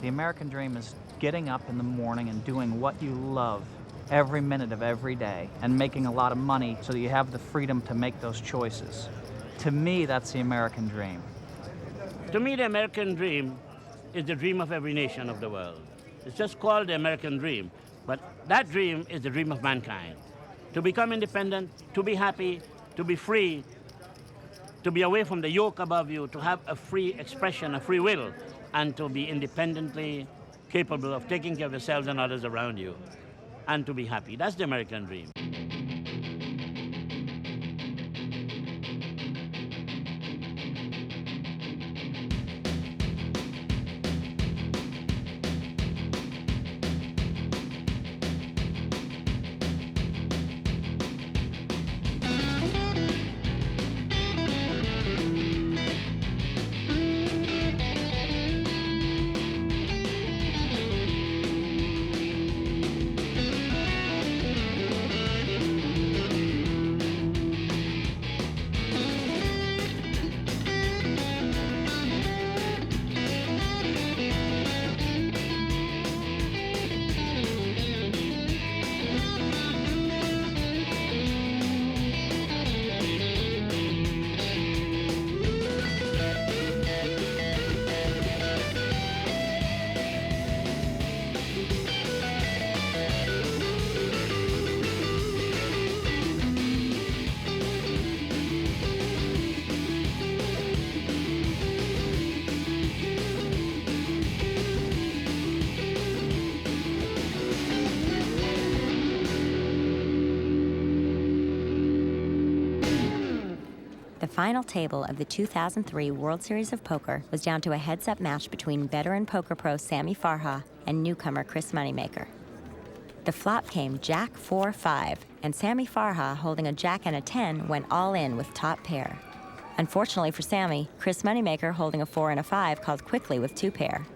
The American dream is getting up in the morning and doing what you love every minute of every day and making a lot of money so that you have the freedom to make those choices. To me, that's the American dream. To me, the American dream is the dream of every nation of the world. It's just called the American dream, but that dream is the dream of mankind. To become independent, to be happy, to be free, to be away from the yoke above you, to have a free expression, a free will, and to be independently capable of taking care of yourselves and others around you, and to be happy. That's the American dream. The final table of the 2003 World Series of Poker was down to a heads-up match between veteran poker pro Sammy Farha and newcomer Chris Moneymaker. The flop came Jack 4-5, and Sammy Farha, holding a Jack and a 10, went all in with top pair. Unfortunately for Sammy, Chris Moneymaker, holding a 4 and a 5, called quickly with two pair.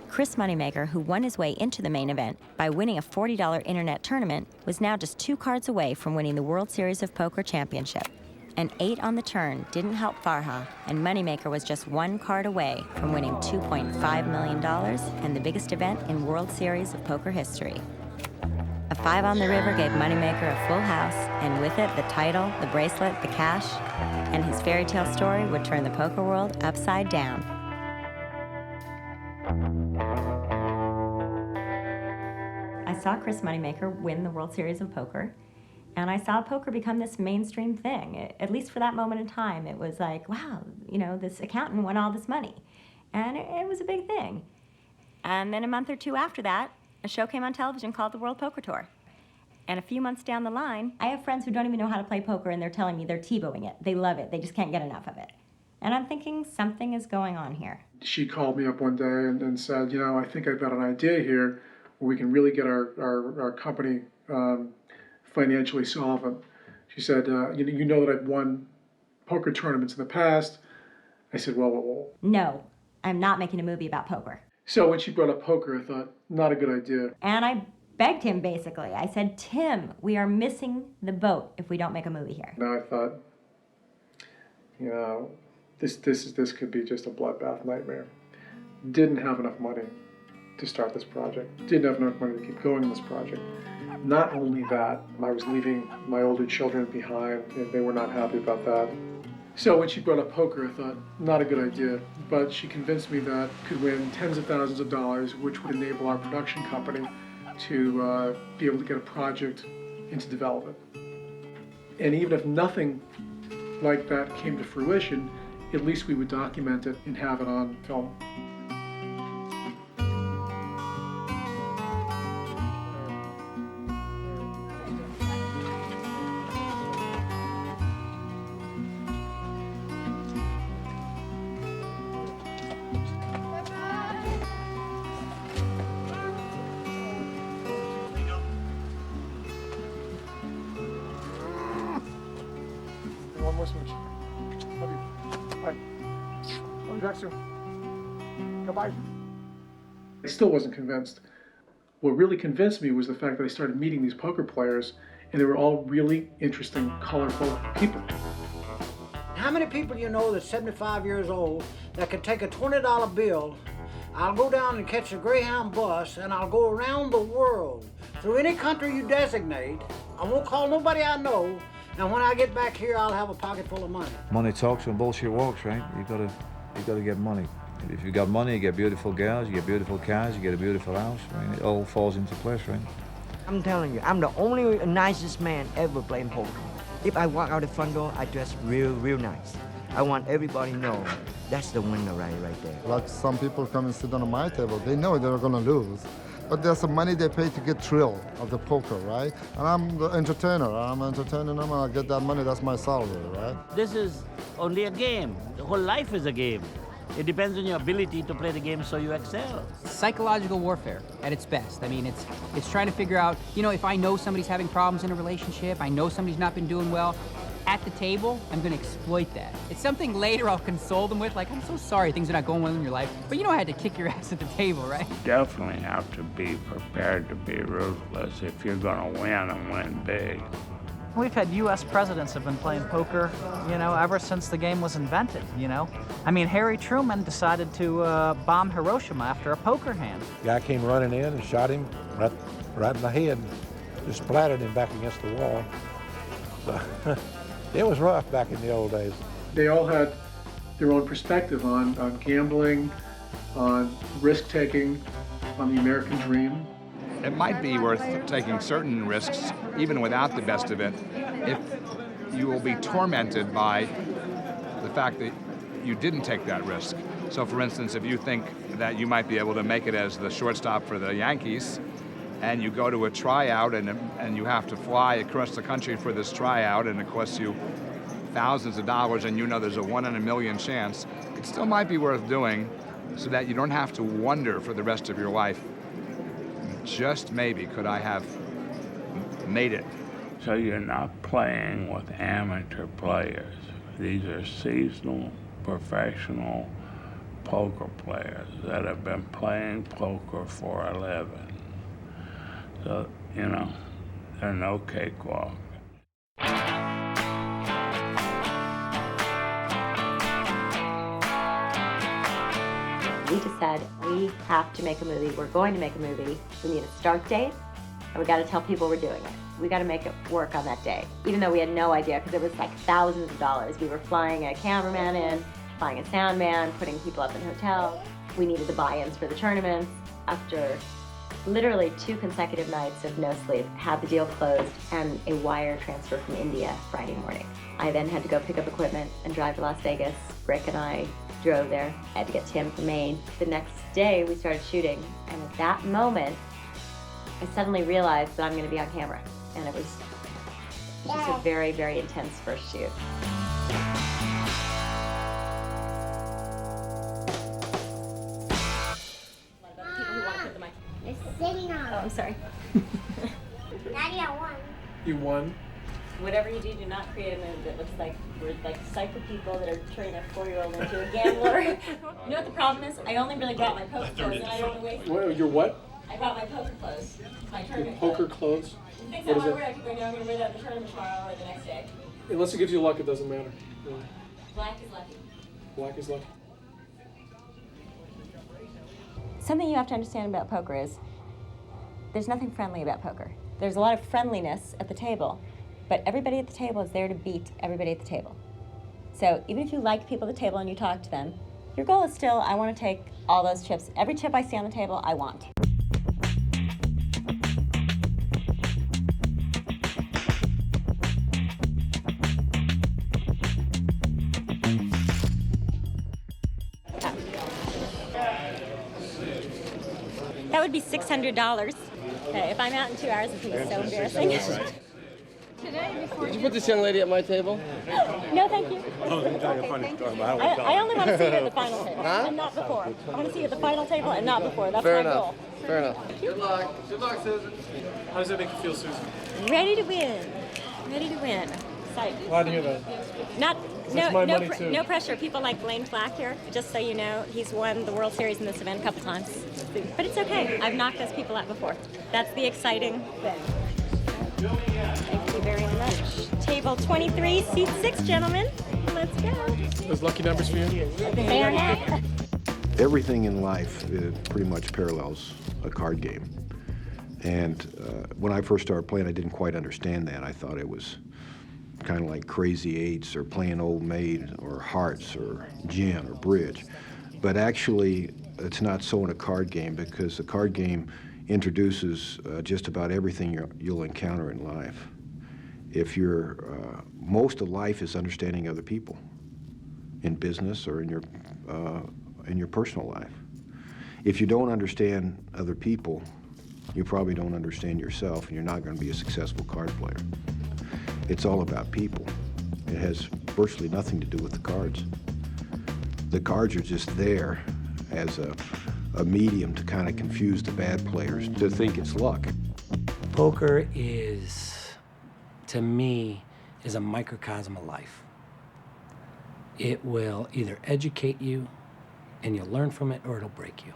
Chris Moneymaker, who won his way into the main event by winning a $40 internet tournament, was now just 2 cards away from winning the World Series of Poker championship. An 8 on the turn didn't help Farha, and Moneymaker was just 1 card away from winning $2.5 million and the biggest event in World Series of Poker history. A 5 on the river gave Moneymaker a full house, and with it, the title, the bracelet, the cash, and his fairy tale story would turn the poker world upside down. I saw Chris Moneymaker win the World Series of Poker, and I saw poker become this mainstream thing. At least for that moment in time, it was like, wow, you know, this accountant won all this money. And it was a big thing. And then a month or 2 after that, a show came on television called the World Poker Tour. And a few months down the line, I have friends who don't even know how to play poker, and they're telling me they're Tebowing it. They love it. They just can't get enough of it. And I'm thinking something is going on here. She called me up one day and said, you know, I think I've got an idea here where we can really get our company financially solvent. She said, you know that I've won poker tournaments in the past. I said, well. No, I'm not making a movie about poker. So when she brought up poker, I thought, not a good idea. And I begged him, basically. I said, Tim, we are missing the boat if we don't make a movie here. Now I thought, you know, this could be just a bloodbath nightmare. Didn't have enough money to start this project. Didn't have enough money to keep going on this project. Not only that, I was leaving my older children behind, and they were not happy about that. So when she brought up poker, I thought, not a good idea. But she convinced me that I could win tens of thousands of dollars, which would enable our production company to be able to get a project into development. And even if nothing like that came to fruition, at least we would document it and have it on film. One more switch. Love you. Bye. I'll be back soon. Goodbye. I still wasn't convinced. What really convinced me was the fact that I started meeting these poker players, and they were all really interesting, colorful people. How many people you know that's 75 years old that can take a $20 bill I'll go down and catch a Greyhound bus, and I'll go around the world through any country you designate. I won't call nobody I know, and when I get back here, I'll have a pocket full of money. Money talks and bullshit walks, right? You gotta get money. If you got money, you get beautiful girls, you get beautiful cars, you get a beautiful house. Right? It all falls into place, right? I'm telling you, I'm the only nicest man ever playing poker. If I walk out the front door, I dress real nice. I want everybody to know that's the winner right there. Like some people come and sit on my table, they know they're gonna lose. But there's some money they pay to get thrill of the poker, right? And I'm the entertainer. I'm entertaining them and I get that money, that's my salary, right? This is only a game. The whole life is a game. It depends on your ability to play the game so you excel. Psychological warfare at its best. I mean, it's trying to figure out, you know, if I know somebody's having problems in a relationship, I know somebody's not been doing well, at the table, I'm gonna exploit that. It's something later I'll console them with, like, I'm so sorry things are not going well in your life, but you know I had to kick your ass at the table, right? Definitely have to be prepared to be ruthless if you're gonna win and win big. We've had U.S. presidents have been playing poker, you know, ever since the game was invented, you know. I mean, Harry Truman decided to bomb Hiroshima after a poker hand. Guy came running in and shot him right in the head, just splattered him back against the wall. So, it was rough back in the old days. They all had their own perspective on gambling, on risk-taking, on the American dream. It might be worth taking certain risks, even without the best of it, if you will be tormented by the fact that you didn't take that risk. So for instance, if you think that you might be able to make it as the shortstop for the Yankees, and you go to a tryout and you have to fly across the country for this tryout and it costs you thousands of dollars and you know there's a 1 in a million chance, it still might be worth doing so that you don't have to wonder for the rest of your life, just maybe could I have made it. So you're not playing with amateur players. These are seasonal, professional poker players that have been playing poker for a living. So, you know, they're no cakewalk. We just said, we have to make a movie. We're going to make a movie. We need a start date, and we got to tell people we're doing it. We got to make it work on that day. Even though we had no idea, because it was like thousands of dollars. We were flying a cameraman in, flying a sound man, putting people up in hotels. We needed the buy-ins for the tournaments. After literally 2 consecutive nights of no sleep, had the deal closed and a wire transfer from India Friday morning. I then had to go pick up equipment and drive to Las Vegas. Rick and I drove there. I had to get Tim from Maine. The next day we started shooting, and at that moment I suddenly realized that I'm going to be on camera, and it was just a very, very intense first shoot. Oh, I'm sorry. Daddy, I won. You won? Whatever you do, do not create a move that looks like we're like psycho people that are turning a 4-year-old into a gambler. You know what the problem is? I only really brought my poker clothes, and I don't want to waste. What, your what? I brought my poker clothes. My Your tournament poker clothes? Things What I is want to it? wear, I could wear now. I'm going to wear that at the tournament tomorrow or the next day. Unless it gives you luck, it doesn't matter. Yeah. Black is lucky. Black is lucky. Something you have to understand about poker is there's nothing friendly about poker. There's a lot of friendliness at the table, but everybody at the table is there to beat everybody at the table. So even if you like people at the table and you talk to them, your goal is still, I want to take all those chips. Every chip I see on the table, I want. That would be $600. Okay, if I'm out in 2 hours, it's going to be so embarrassing. Did you put this young lady at my table? No, thank you. I only want to see you at the final table, and not before. I want to see you at the final table and not before. That's Fair my enough. goal. Fair enough. Good luck. Good luck, Susan. How does that make you feel, Susan? Ready to win. Ready to win. Excited. Glad to hear that. Not, That's my money, too. no pressure. People like Blaine Flack here, just so you know, he's won the World Series in this event a couple times. But it's okay. I've knocked those people out before. That's the exciting thing. Thank you very much. Table 23, seat 6, gentlemen. Let's go. Those lucky numbers for you? They are not. Everything in life pretty much parallels a card game. And when I first started playing, I didn't quite understand that. I thought it was kind of like Crazy Eights or playing Old Maid or Hearts or Gin or Bridge. But actually, it's not so in a card game, because the card game introduces just about everything you'll encounter in life. If most of life is understanding other people in business or in your personal life. If you don't understand other people, you probably don't understand yourself, and you're not going to be a successful card player. It's all about people. It has virtually nothing to do with the cards. The cards are just there as a medium to kind of confuse the bad players, to think it's luck. Poker is, to me, is a microcosm of life. It will either educate you and you'll learn from it, or it'll break you.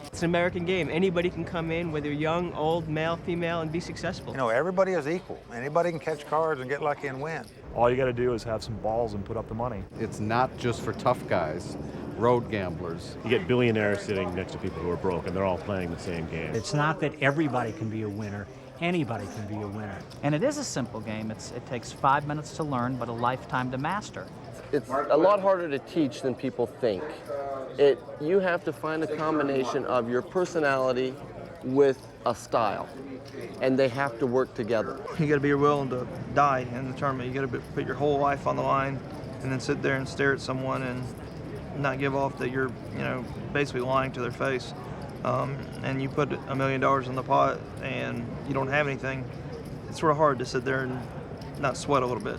It's an American game. Anybody can come in, whether you're young, old, male, female, and be successful. You know, everybody is equal. Anybody can catch cards and get lucky and win. All you got to do is have some balls and put up the money. It's not just for tough guys, road gamblers. You get billionaires sitting next to people who are broke, and they're all playing the same game. It's not that everybody can be a winner. Anybody can be a winner. And it is a simple game. It takes 5 minutes to learn, but a lifetime to master. It's a lot harder to teach than people think. You have to find a combination of your personality with a style, and they have to work together. You got to be willing to die in the tournament. You got to put your whole life on the line, and then sit there and stare at someone and not give off that you're, basically lying to their face. And you put $1 million in the pot and you don't have anything. It's sort of hard to sit there and not sweat a little bit.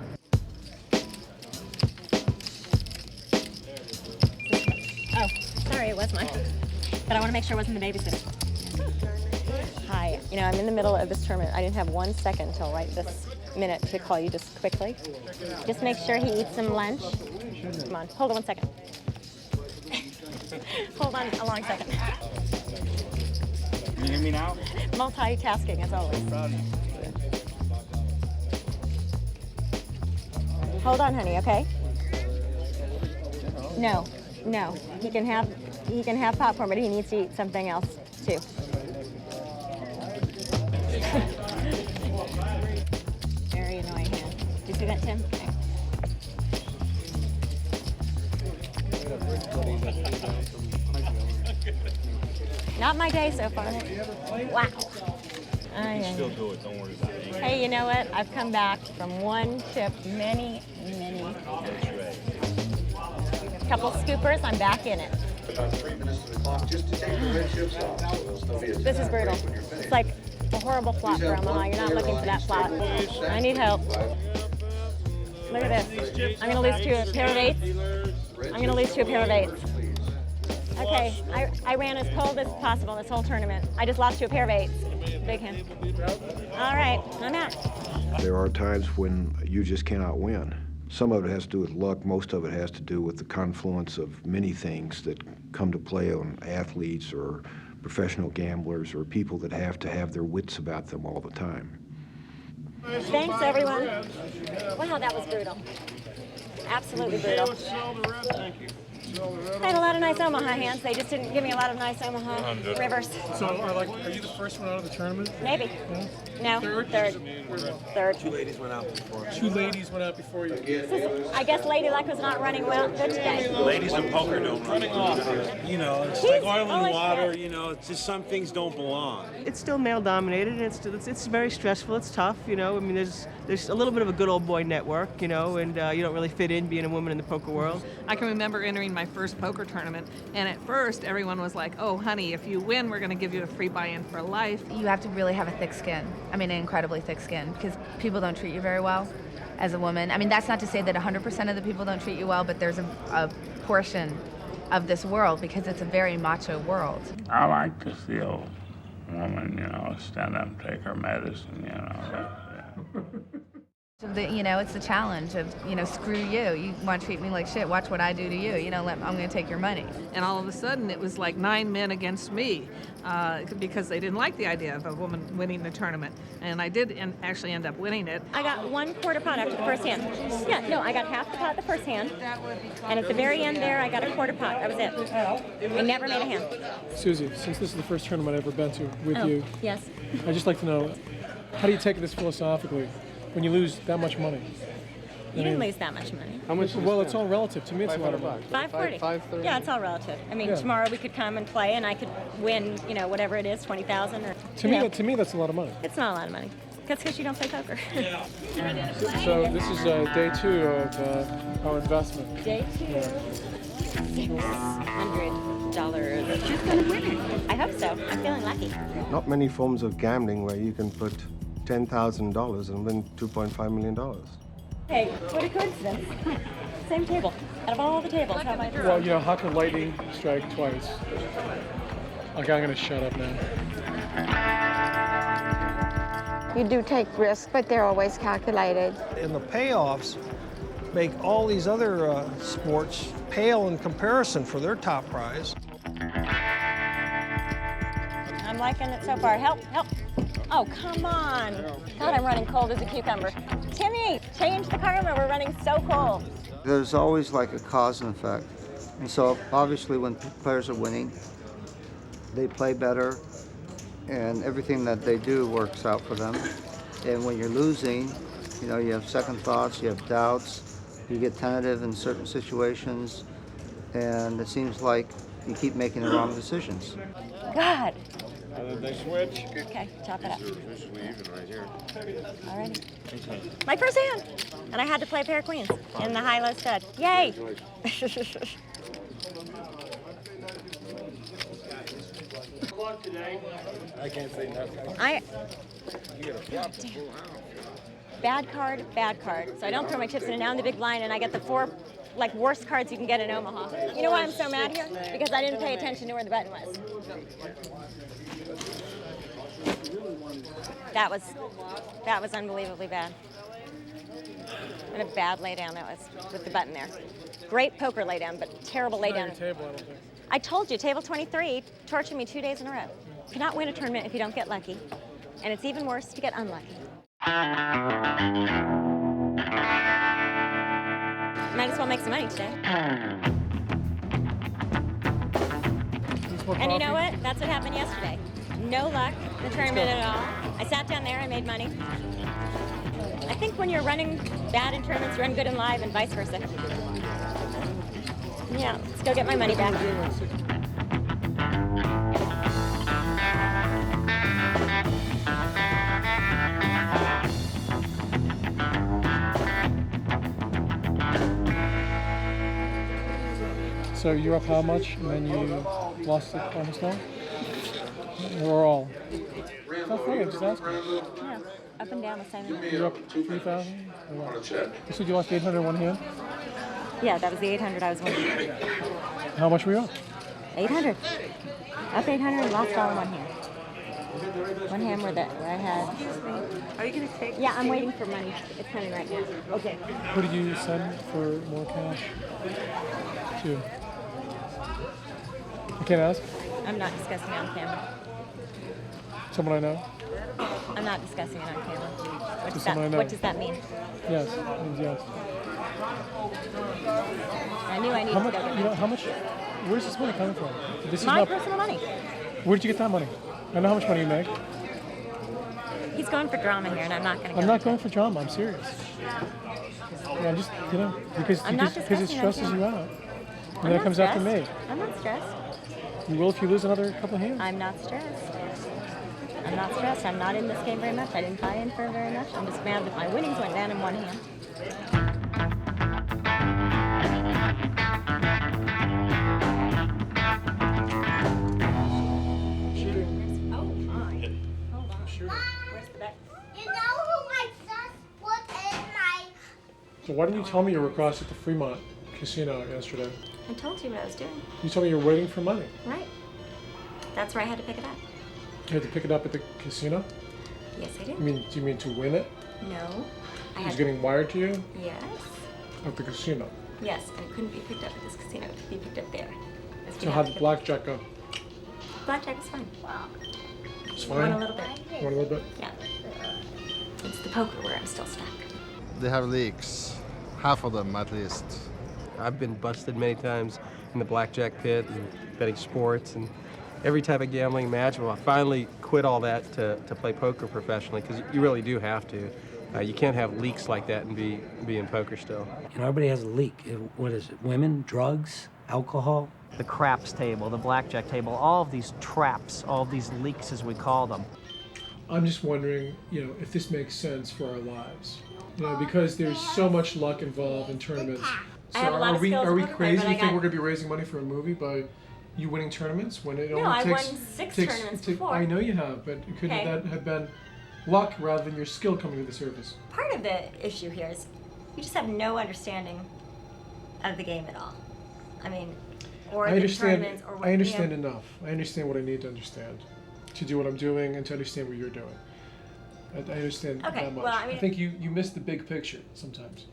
Oh, sorry, it was mine. But I want to make sure it wasn't the babysitter. Hi, I'm in the middle of this tournament. I didn't have 1 second till right this minute to call you just quickly. Just make sure he eats some lunch. Come on, hold on 1 second. Hold on a long second. Can you hear me now? Multitasking, as always. Hold on, honey, okay? No. He can have popcorn, but he needs to eat something else, too. Very annoying hand. Do you see that, Tim? Not my day so far. Wow. Still do it, don't worry about it. Hey, you know what? I've come back from one trip many couple scoopers, I'm back in it. About 3 minutes to the clock just to take the red chips off. So they'll still be This is brutal. It's like a horrible flop for Omaha. You're not looking for that flop. I need help. Look at this. I'm going to lose to a pair of eights. Okay, I ran as cold as possible this whole tournament. I just lost to a pair of eights. Big hand. All right, I'm out. There are times when you just cannot win. Some of it has to do with luck. Most of it has to do with the confluence of many things that come to play on athletes or professional gamblers or people that have to have their wits about them all the time. Thanks, everyone. Wow, that was brutal. Absolutely brutal. I had a lot of nice Omaha hands. They just didn't give me a lot of nice Omaha rivers. So, are you the first one out of the tournament? Maybe. Yeah. No, third. 2 ladies went out before. 2 ladies went out before you. I guess Lady Luck was not running well good today. Ladies in poker don't run off. It's like oil and water. It's just some things don't belong. It's still male-dominated, and it's very stressful. It's tough, There's a little bit of a good old boy network, and you don't really fit in being a woman in the poker world. I can remember entering my first poker tournament, and at first everyone was like, "Oh, honey, if you win, we're going to give you a free buy-in for life." You have to really have a thick skin. An incredibly thick skin, because people don't treat you very well as a woman. That's not to say that 100% of the people don't treat you well, but there's a portion of this world, because it's a very macho world. I like to see a woman, stand up and take her medicine, You know, it's the challenge of, you know, screw you. You want to treat me like shit. Watch what I do to you. You know, I'm going to take your money. And all of a sudden, it was like 9 men against me because they didn't like the idea of a woman winning the tournament. And I did actually end up winning it. I got 1 quarter pot after the first hand. Yeah, no, I got half the pot the first hand. And at the very end there, I got a quarter pot. That was it. I never made a hand. Susie, since this is the first tournament I've ever been to with you, Yes. I'd just like to know, how do you take this philosophically when you lose that much money? You didn't lose that much money. How much? Well, it's all relative. To me, it's a lot of money. $540. Yeah, it's all relative. I mean, tomorrow we could come and play, and I could win, you know, whatever it is, 20,000 or. To me, that's a lot of money. It's not a lot of money. That's because you don't play poker. So this is day 2 of our investment. Day 2. $600. She's gonna win it. I hope so. I'm feeling lucky. Not many forms of gambling where you can put $10,000 and win $2.5 million. Hey, what a coincidence. Same table. Out of all the tables, how am I? Well, you know, how could lightning strike twice? Okay, I'm gonna shut up now. You do take risks, but they're always calculated. And the payoffs make all these other sports pale in comparison for their top prize. I'm liking it so far. Help, help. Oh, come on. God, I'm running cold as a cucumber. Timmy, change the karma. We're running so cold. There's always like a cause and effect. And so obviously when players are winning, they play better and everything that they do works out for them. And when you're losing, you know, you have second thoughts, you have doubts, you get tentative in certain situations, and it seems like you keep making the wrong decisions. God. They switch. Okay, chop it up. Officially even right here. All right. My first hand. And I had to play a pair of queens in the high-low stud. Yay! I can't say nothing. You get a flop. Bad card, bad card. So I don't throw my chips in, and now in the big blind, and I get the 4 like worst cards you can get in Omaha. You know why I'm so mad here? Because I didn't pay attention to where the button was. That was unbelievably bad. What a bad laydown that was with the button there. Great poker laydown, but terrible laydown. I told you, table 23 tortured me 2 days in a row. You cannot win a tournament if you don't get lucky, and it's even worse to get unlucky. Might as well make some money today. And you know what? That's what happened yesterday. No luck in the tournament at all. I sat down there and made money. I think when you're running bad in tournaments, you run good in live and vice versa. Yeah, let's go get my money back. So you're up how much, and then you lost it almost all? Or all? That's funny, I'm just asking. Yeah, up and down the same. You're up 3,000? You said you lost 800 in one hand? Yeah, that was the 800 I was winning. How much were you up? 800. Up 800 and lost all in one hand. One hand where I had. Are you going to take? Yeah, I'm waiting for money. It's coming right now. Okay. Who did you send for more cash? To? I can't ask? I'm not discussing it on camera. Someone I know? I'm not discussing it on camera. What does that mean? Yes, it means yes. I knew I needed to go get money. How much? Where's this money coming from? This is my personal money. Where did you get that money? I know how much money you make. He's going for drama here, and I'm not going to go. I'm not going for drama. I'm serious. Yeah, I'm just, you know, because it stresses you out. And then it comes after me. I'm not stressed. You will if you lose another couple of hands. I'm not stressed. I'm not stressed. I'm not in this game very much. I didn't buy in for very much. I'm just mad that my winnings went down in one hand. So why didn't you tell me you were across at the Fremont Casino yesterday? I told you what I was doing. You told me you were waiting for money. Right. That's where I had to pick it up. You had to pick it up at the casino? Yes, I did. Do you mean to win it? No. was getting wired to you Yes. at the casino. Yes, and it couldn't be picked up at this casino. It could be picked up there. So how did blackjack go? Blackjack was fun. It's Won fine? a little bit. Won a little bit? Yeah. It's the poker where I'm still stuck. They have leaks, half of them at least. I've been busted many times in the blackjack pit and betting sports and every type of gambling imaginable. I finally quit all that to play poker professionally because you really do have to. You can't have leaks like that and be in poker still. And everybody has a leak. What is it? Women, drugs, alcohol? The craps table, the blackjack table, all of these traps, all of these leaks as we call them. I'm just wondering, if this makes sense for our lives. Because there's so much luck involved in tournaments. So I have a lot of skills are we in poker, crazy but to I think got- we're going to be raising money for a movie by you winning tournaments when it No, only I takes... won six tournaments before. I know you have, but couldn't Okay. that have been luck rather than your skill coming to the surface? Part of the issue here is you just have no understanding of the game at all. I mean, or I the understand. tournaments, or what, I understand enough. I understand what I need to understand to do what I'm doing and to understand what you're doing. I understand Okay, that much. well, I mean- think you miss the big picture sometimes.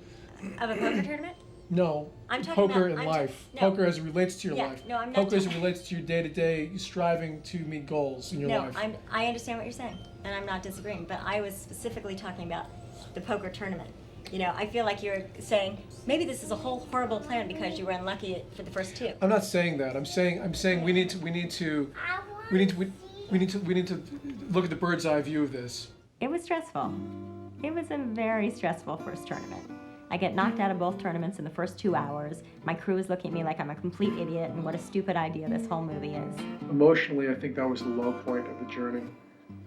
Of a poker tournament? No, I'm talking poker about- in I'm ta- life. no. Poker as it relates to your Yeah, life. no, I'm not Poker as it talking- relates to your day-to-day striving to meet goals in your No, life. I understand what you're saying, and I'm not disagreeing, but I was specifically talking about the poker tournament. I feel like you're saying, maybe this is a whole horrible plan because you were unlucky for the first two. I'm not saying that. I'm saying we need to look at the bird's eye view of this. It was stressful. It was a very stressful first tournament. I get knocked out of both tournaments in the first 2 hours. My crew is looking at me like I'm a complete idiot and what a stupid idea this whole movie is. Emotionally, I think that was the low point of the journey.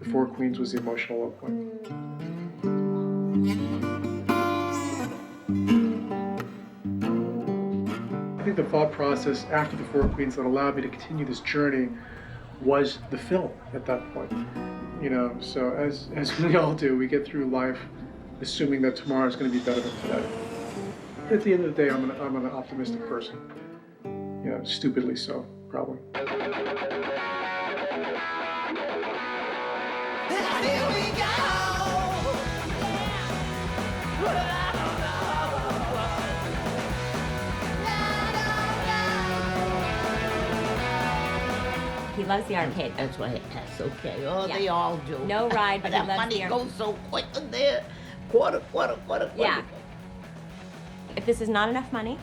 The Four Queens was the emotional low point. I think the thought process after the Four Queens that allowed me to continue this journey was the film at that point. So as we all do, we get through life assuming that tomorrow is going to be better than today. At the end of the day, I'm an optimistic person. Stupidly so, probably. He loves the arcade. That's right. That's okay. Oh, Yeah. they all do. No ride, but he that loves money the goes so quick in there. Quarter. Yeah. If this is not enough money,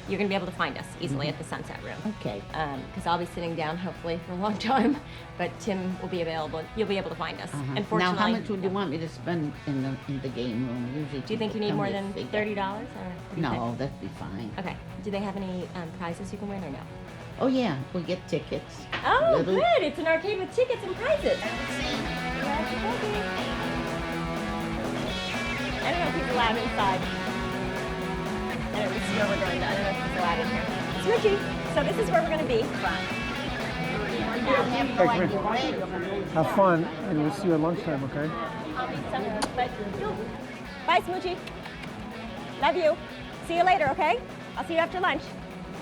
you're going to be able to find us easily at the Sunset Room. Okay. Because I'll be sitting down hopefully for a long time, but Tim will be available. You'll be able to find us. Uh-huh. Unfortunately. Now, how much would you want me to spend in the game room? Usually. Do you think you need people more come than to figure. $30? Or what do you No, think? that'd be fine. Okay. Do they have any prizes you can win or no? Oh yeah, we'll get tickets. Oh, Little- good. It's an arcade with tickets and prizes. I don't know if he's allowed inside. I don't know where we're going. I don't know if he's allowed in here. Smoochie, so this is where we're going to be. Have fun, and we'll see you at lunchtime, okay? I'll eat some, but bye, Smoochie. Love you. See you later, okay? I'll see you after lunch.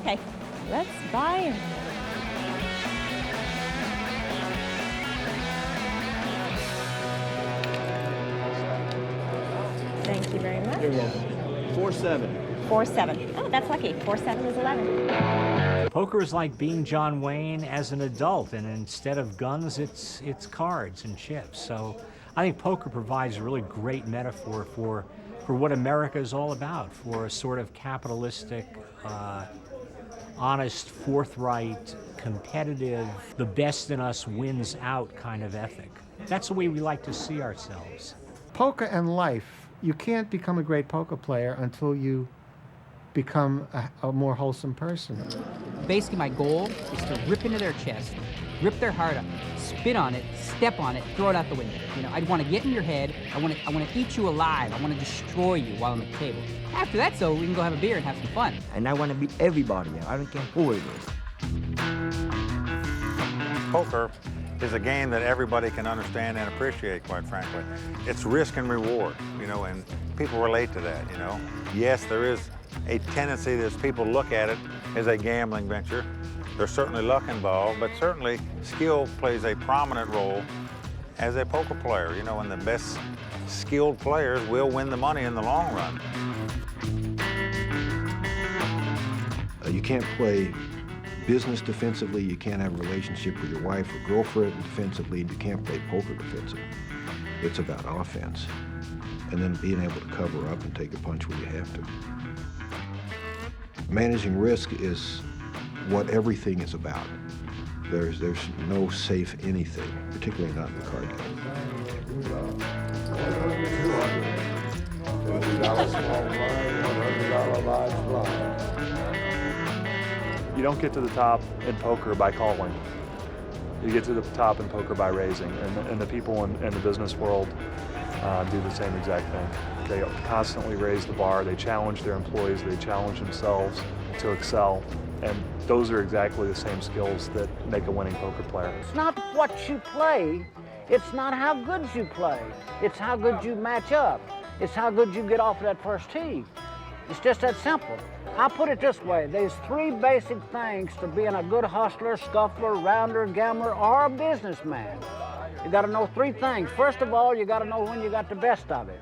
Okay. Let's buy. Thank you very much. You're welcome. 4-7. 4-7. Oh, that's lucky. 4-7 is 11. Poker is like being John Wayne as an adult, and instead of guns, it's cards and chips. So I think poker provides a really great metaphor for what America is all about, for a sort of capitalistic, honest, forthright, competitive, the best in us wins out kind of ethic. That's the way we like to see ourselves. Poker and life, you can't become a great poker player until you become a more wholesome person. Basically, my goal is to rip into their chest, rip their heart up, spit on it, step on it, throw it out the window. I'd want to get in your head. I want to eat you alive. I want to destroy you while I'm at the table. After that's over, we can go have a beer and have some fun. And I want to beat everybody. I don't care who it is. Poker is a game that everybody can understand and appreciate, quite frankly. It's risk and reward, and people relate to that, Yes, there is a tendency that people look at it as a gambling venture. There's certainly luck involved, but certainly skill plays a prominent role as a poker player, and the best skilled players will win the money in the long run. You can't play business defensively, you can't have a relationship with your wife or girlfriend defensively, and you can't play poker defensively. It's about offense. And then being able to cover up and take a punch when you have to. Managing risk is what everything is about. There's no safe anything, particularly not in the card game. You don't get to the top in poker by calling. You get to the top in poker by raising, and the people in the business world do the same exact thing. They constantly raise the bar, they challenge their employees, they challenge themselves to excel, and those are exactly the same skills that make a winning poker player. It's not what you play, it's not how good you play, it's how good you match up, it's how good you get off of that first tee. It's just that simple. I put it this way, there's three basic things to being a good hustler, scuffler, rounder, gambler, or a businessman. You gotta know three things. First of all, you gotta know when you got the best of it.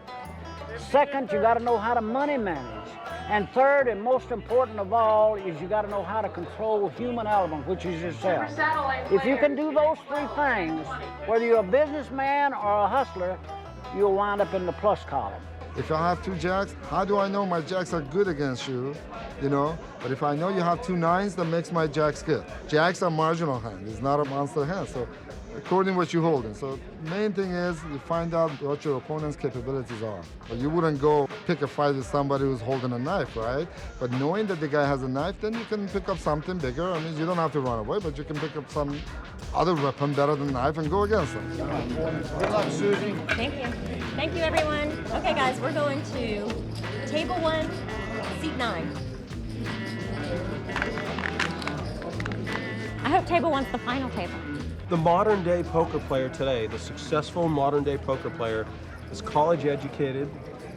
Second, you gotta know how to money manage. And third, and most important of all, is you gotta know how to control human element, which is yourself. If you can do those three things, whether you're a businessman or a hustler, you'll wind up in the plus column. If I have two jacks, how do I know my jacks are good against you? You know, but if I know you have two nines, that makes my jacks good. Jacks are marginal hand, it's not a monster hand. So according to what you're holding. So main thing is you find out what your opponent's capabilities are. But you wouldn't go pick a fight with somebody who's holding a knife, right? But knowing that the guy has a knife, then you can pick up something bigger. I mean, you don't have to run away, but you can pick up some other weapon better than knife and go against them. Good luck, Susie. Thank you. Thank you, everyone. Okay, guys, we're going to table 1, seat 9. I hope table 1's the final table. The modern day poker player today, the successful modern day poker player, is college educated,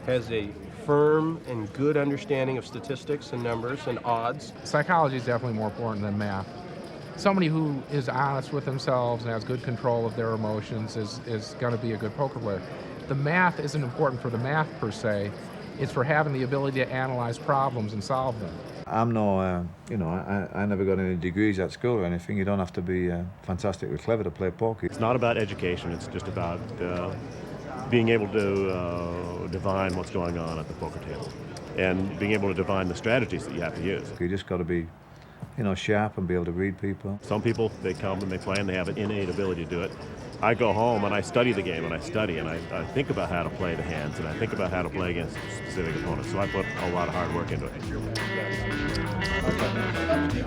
has a firm and good understanding of statistics and numbers and odds. Psychology is definitely more important than math. Somebody who is honest with themselves and has good control of their emotions is going to be a good poker player. The math isn't important for the math per se, it's for having the ability to analyze problems and solve them. I'm no, I never got any degrees at school or anything. You don't have to be fantastically clever to play poker. It's not about education, it's just about being able to divine what's going on at the poker table and being able to divine the strategies that you have to use. You just got to be, sharp and be able to read people. Some people, they come and they play and they have an innate ability to do it. I go home and I study the game and I study and I think about how to play the hands and I think about how to play against specific opponents. So I put a lot of hard work into it.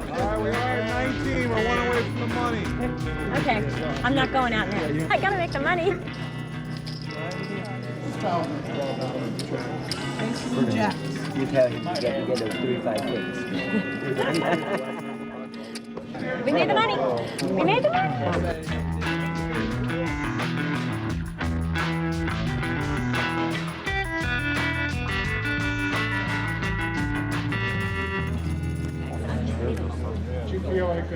All right, we are at 19. We're one away from the money. Okay, I'm not going out now. I gotta make the money. Jack. You tell him to get together 3, 5, 6. We made the money. We made the money. Do you feel like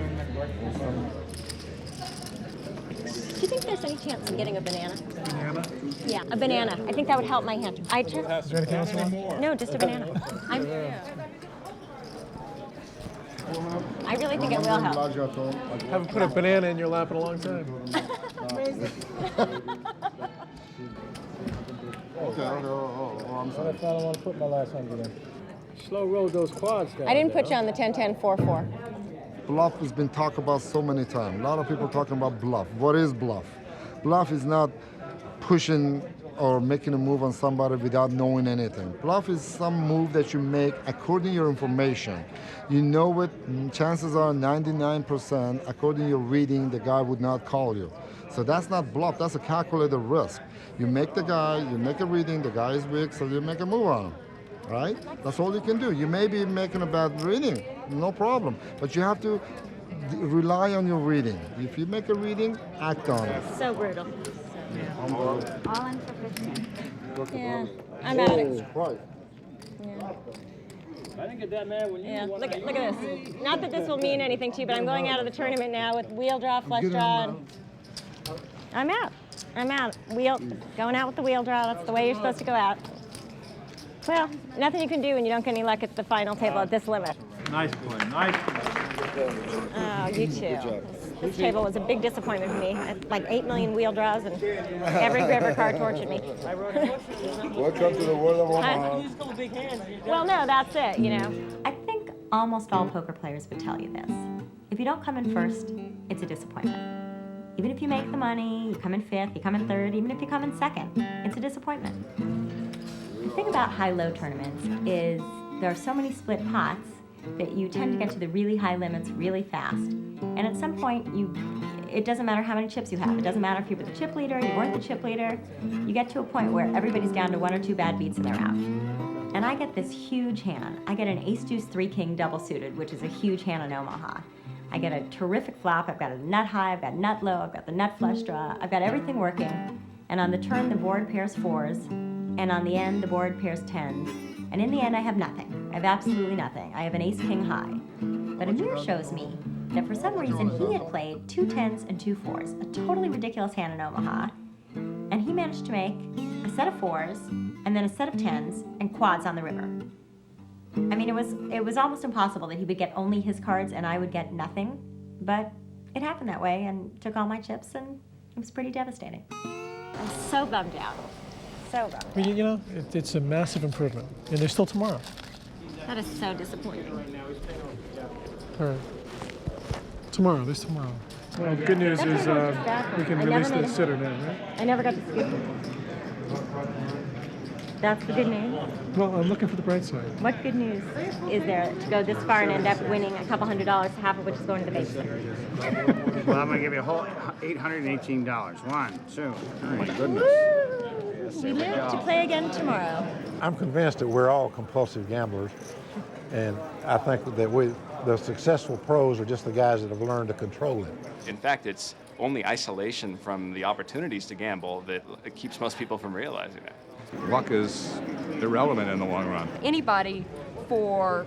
Do you think there's any chance of getting a banana? banana? Yeah, a banana. I think that would help my hand. Is there anything else you want? No, just a banana. I really think it will help. Haven't put a banana in your lap in a long time. I'm sorry. I thought I want to put my last 100 in. Slow roll those quads down. I didn't put you on the 10-10-4-4. Bluff has been talked about so many times. A lot of people talking about bluff. What is bluff? Bluff is not pushing or making a move on somebody without knowing anything. Bluff is some move that you make according to your information. You know it, chances are 99%, according to your reading, the guy would not call you. So that's not bluff, that's a calculated risk. You make the guy, you make a reading, the guy is weak, so you make a move on him. Right? That's all you can do. You may be making a bad reading, no problem. But you have to rely on your reading. If you make a reading, act on it. So brutal. All in for 15. Yeah, I'm out of it. Right. Yeah. I didn't get that mad when you won. Look at this. Not that this will mean anything to you, but I'm going out of the tournament now with wheel draw, flush draw. And I'm out. I'm out. Going out with the wheel draw. That's the way you're supposed to go out. Well, nothing you can do when you don't get any luck at the final table at this limit. Nice play, nice play. Oh, you too. This table was a big disappointment for me. I had like 8 million wheel draws, and every river card tortured me. Welcome to the world of Omaha. Well, no, that's it, you know. I think almost all poker players would tell you this. If you don't come in first, it's a disappointment. Even if you make the money, you come in fifth, you come in third, even if you come in second, it's a disappointment. The thing about high-low tournaments is there are so many split pots that you tend to get to the really high limits really fast. And at some point, it doesn't matter how many chips you have. It doesn't matter if you were the chip leader, you weren't the chip leader. You get to a point where everybody's down to 1 or 2 bad beats and they're out. And I get this huge hand. I get an ace-deuce-3-king double suited, which is a huge hand in Omaha. I get a terrific flop. I've got a nut high, I've got nut low, I've got the nut flush draw. I've got everything working. And on the turn, the board pairs 4s. And on the end, the board pairs 10s. And in the end, I have nothing. I have absolutely nothing. I have an ace-king high. But Amir shows me that for some reason he had played 2 10s and 2 4s, a totally ridiculous hand in Omaha. And he managed to make a set of 4s and then a set of 10s and quads on the river. I mean, it was almost impossible that he would get only his cards and I would get nothing. But it happened that way and took all my chips, and it was pretty devastating. I'm so bummed out. So bummed out. Well, you know, it's a massive improvement, and there's still tomorrow. That is so disappointing. All right. Tomorrow, there's tomorrow. Well, the good news is we can release the sitter now, right? I never got to speak. That's the good news. Well, I'm looking for the bright side. What good news is there to go this far and end up winning a couple $100, half of which is going to the babysitter? Well, I'm going to give you a whole $818. 1, 2, oh my goodness. Yes, We live to play again tomorrow. I'm convinced that we're all compulsive gamblers, and I think that the successful pros are just the guys that have learned to control it. In fact, it's only isolation from the opportunities to gamble that keeps most people from realizing that. Luck is irrelevant in the long run. Anybody for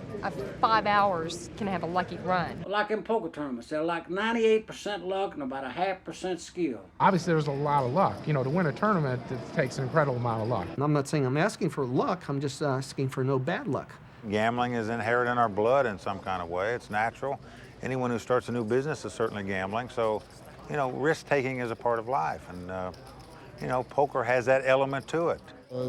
5 hours can have a lucky run. Like in poker tournaments, they're like 98% luck and about a 0.5% skill. Obviously, there's a lot of luck. You know, to win a tournament, it takes an incredible amount of luck. I'm not saying I'm asking for luck. I'm just asking for no bad luck. Gambling is inherent in our blood in some kind of way. It's natural. Anyone who starts a new business is certainly gambling. So, you know, risk-taking is a part of life. And, you know, poker has that element to it.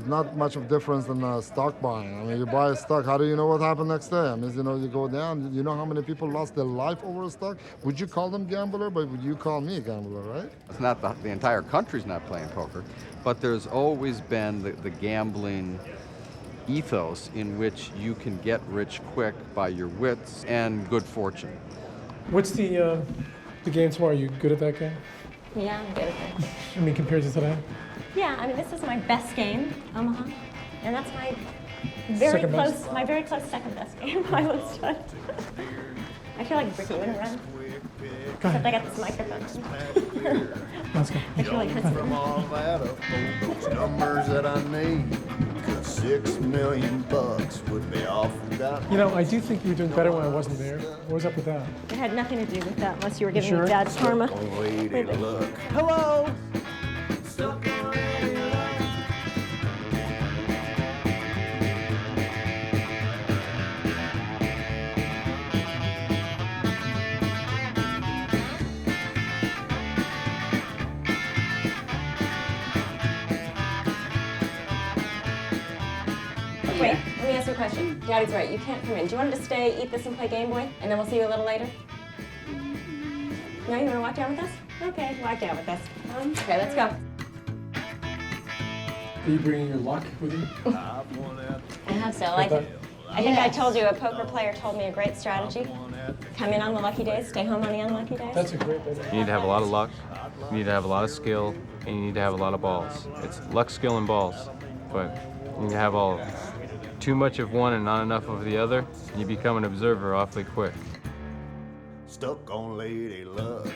Not much of difference than stock buying. I mean, you buy a stock, how do you know what happened next day? I mean, you know, you go down, you know how many people lost their life over a stock? Would you call them gambler, but would you call me a gambler, right? It's not the entire country's not playing poker, but there's always been the gambling ethos in which you can get rich quick by your wits and good fortune. What's the game tomorrow? Are you good at that game? Yeah, I'm good at that. I mean, compared to today? Yeah, I mean, this is my best game, Omaha. And that's my very close second best game, I will start. I feel like Ricky when I run. Except I got this microphone. Let's go. I feel like this. From all that up, those numbers that I need, 'cause $6 million would be all forgotten. You know, I do think you were doing better when I wasn't there. What was up with that? It had nothing to do with that unless you were giving sure? me bad karma. Hello! Wait, let me ask you a question. Daddy's right, you can't come in. Do you want him to stay, eat this, and play Game Boy? And then we'll see you a little later? No, you want to walk down with us? Okay, walk down with us. Okay, let's go. Are you bringing your luck with you? I have so. I think I told you, a poker player told me a great strategy. Come in on the lucky days, stay home on the unlucky days. That's a great idea. You need to have a lot of luck, you need to have a lot of skill, and you need to have a lot of balls. It's luck, skill, and balls, but you need to have all of them. Too much of one and not enough of the other, and you become an observer awfully quick. Stuck on lady luck.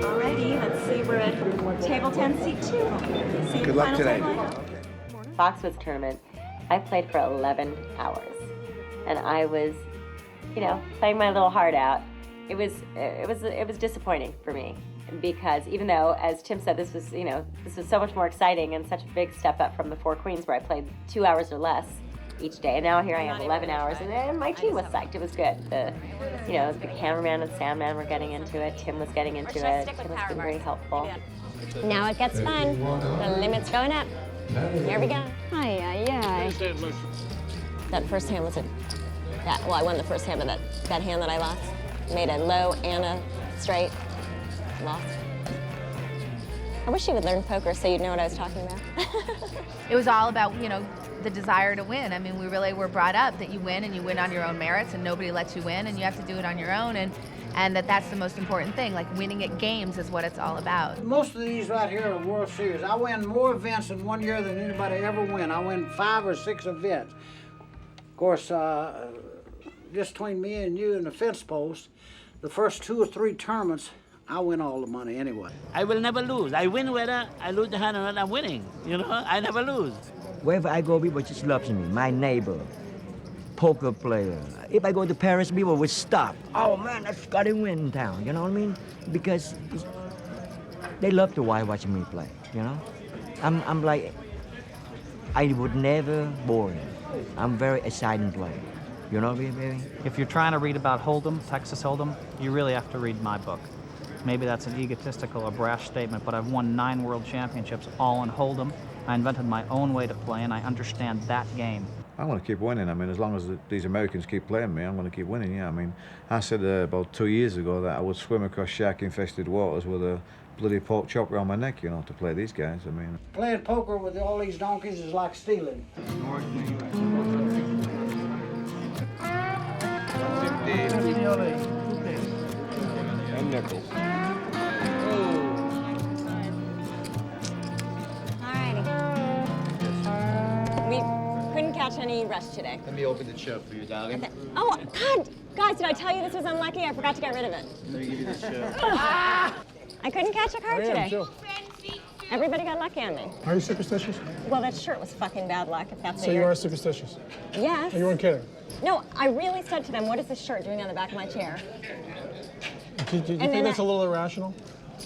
Alrighty, let's see, we're at table 10, seat 2. See Good luck today. Foxwoods tournament, I played for 11 hours. And I was, you know, playing my little heart out. It was disappointing for me, because even though, as Tim said, this was so much more exciting and such a big step up from the Four Queens where I played 2 hours or less each day. And now here I am, 11 hours, and my team was psyched. It was good. The cameraman and sound man were getting into it. Tim was getting into it. Tim has been very helpful. Now it gets fun. The limit's going up. Here we go. Aye. That first hand was I won the first hand, but that hand that I lost, made a low and a straight, lost. I wish you would learn poker so you'd know what I was talking about. It was all about, the desire to win. I mean, we really were brought up that you win and you win on your own merits and nobody lets you win and you have to do it on your own, and that's the most important thing. Like, winning at games is what it's all about. Most of these right here are World Series. I win more events in 1 year than anybody ever win. I win 5 or 6 events. Of course, just between me and you and the fence post, the first 2 or 3 tournaments, I win all the money anyway. I will never lose. I win whether I lose the hand or not, I'm winning. I never lose. Wherever I go, people just love me. My neighbor, poker player. If I go to Paris, people will stop. Oh man, that's got to win in town. You know what I mean? Because they love to watch me play. I'm like, I would never boring. I'm very exciting player. You know what I mean, baby? If you're trying to read about Hold'em, Texas Hold'em, you really have to read my book. Maybe that's an egotistical or brash statement, but I've won 9 world championships, all in Hold'em. I invented my own way to play, and I understand that game. I want to keep winning. I mean, as long as these Americans keep playing me, I'm going to keep winning, yeah. I mean, I said about 2 years ago that I would swim across shark-infested waters with a bloody pork chop around my neck, to play these guys. I mean, playing poker with all these donkeys is like stealing. 10 nickels. We couldn't catch any rush today. Let me open the chip for you, darling. Okay. Oh, God! Guys, did I tell you this was unlucky? I forgot to get rid of it. Let me give you the chip. I couldn't catch a card today. Too. Everybody got lucky on me. Are you superstitious? Well, that shirt was fucking bad luck, if that's So you are superstitious? Yes. Oh, you weren't kidding? No, I really said to them, what is this shirt doing on the back of my chair? Do you think that's a little irrational?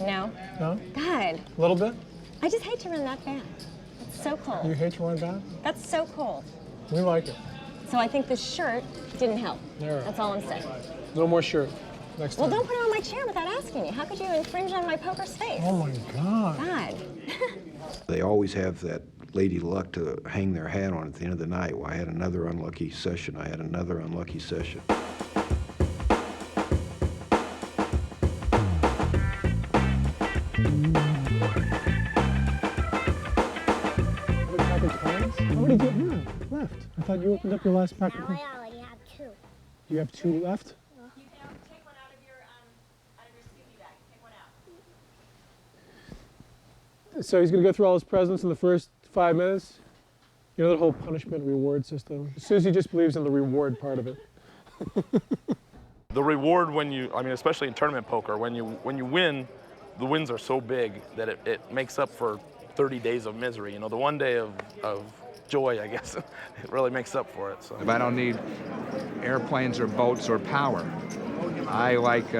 No. No? God. A little bit? I just hate to run that bad. It's so cold. You hate to run bad? That's so cold. We like it. So I think this shirt didn't help. Yeah. That's all I'm saying. No more shirt. Next time. Well, don't put it on my chair without asking me. How could you infringe on my poker space? Oh my God. God. They always have that lady luck to hang their hat on at the end of the night. Well, I had another unlucky session. I had another unlucky session. How many do you have left? I thought you opened up your last pack of cards. I only have 2. You have 2 left? You can take one out of your Scooby bag. Take one out. So he's going to go through all his presents in the first 5 minutes? You know that whole punishment reward system? Susie just believes in the reward part of it. The reward especially in tournament poker, when you win, the wins are so big that it makes up for 30 days of misery. The 1 day of joy, I guess, it really makes up for it. So. If I don't need airplanes or boats or power, I like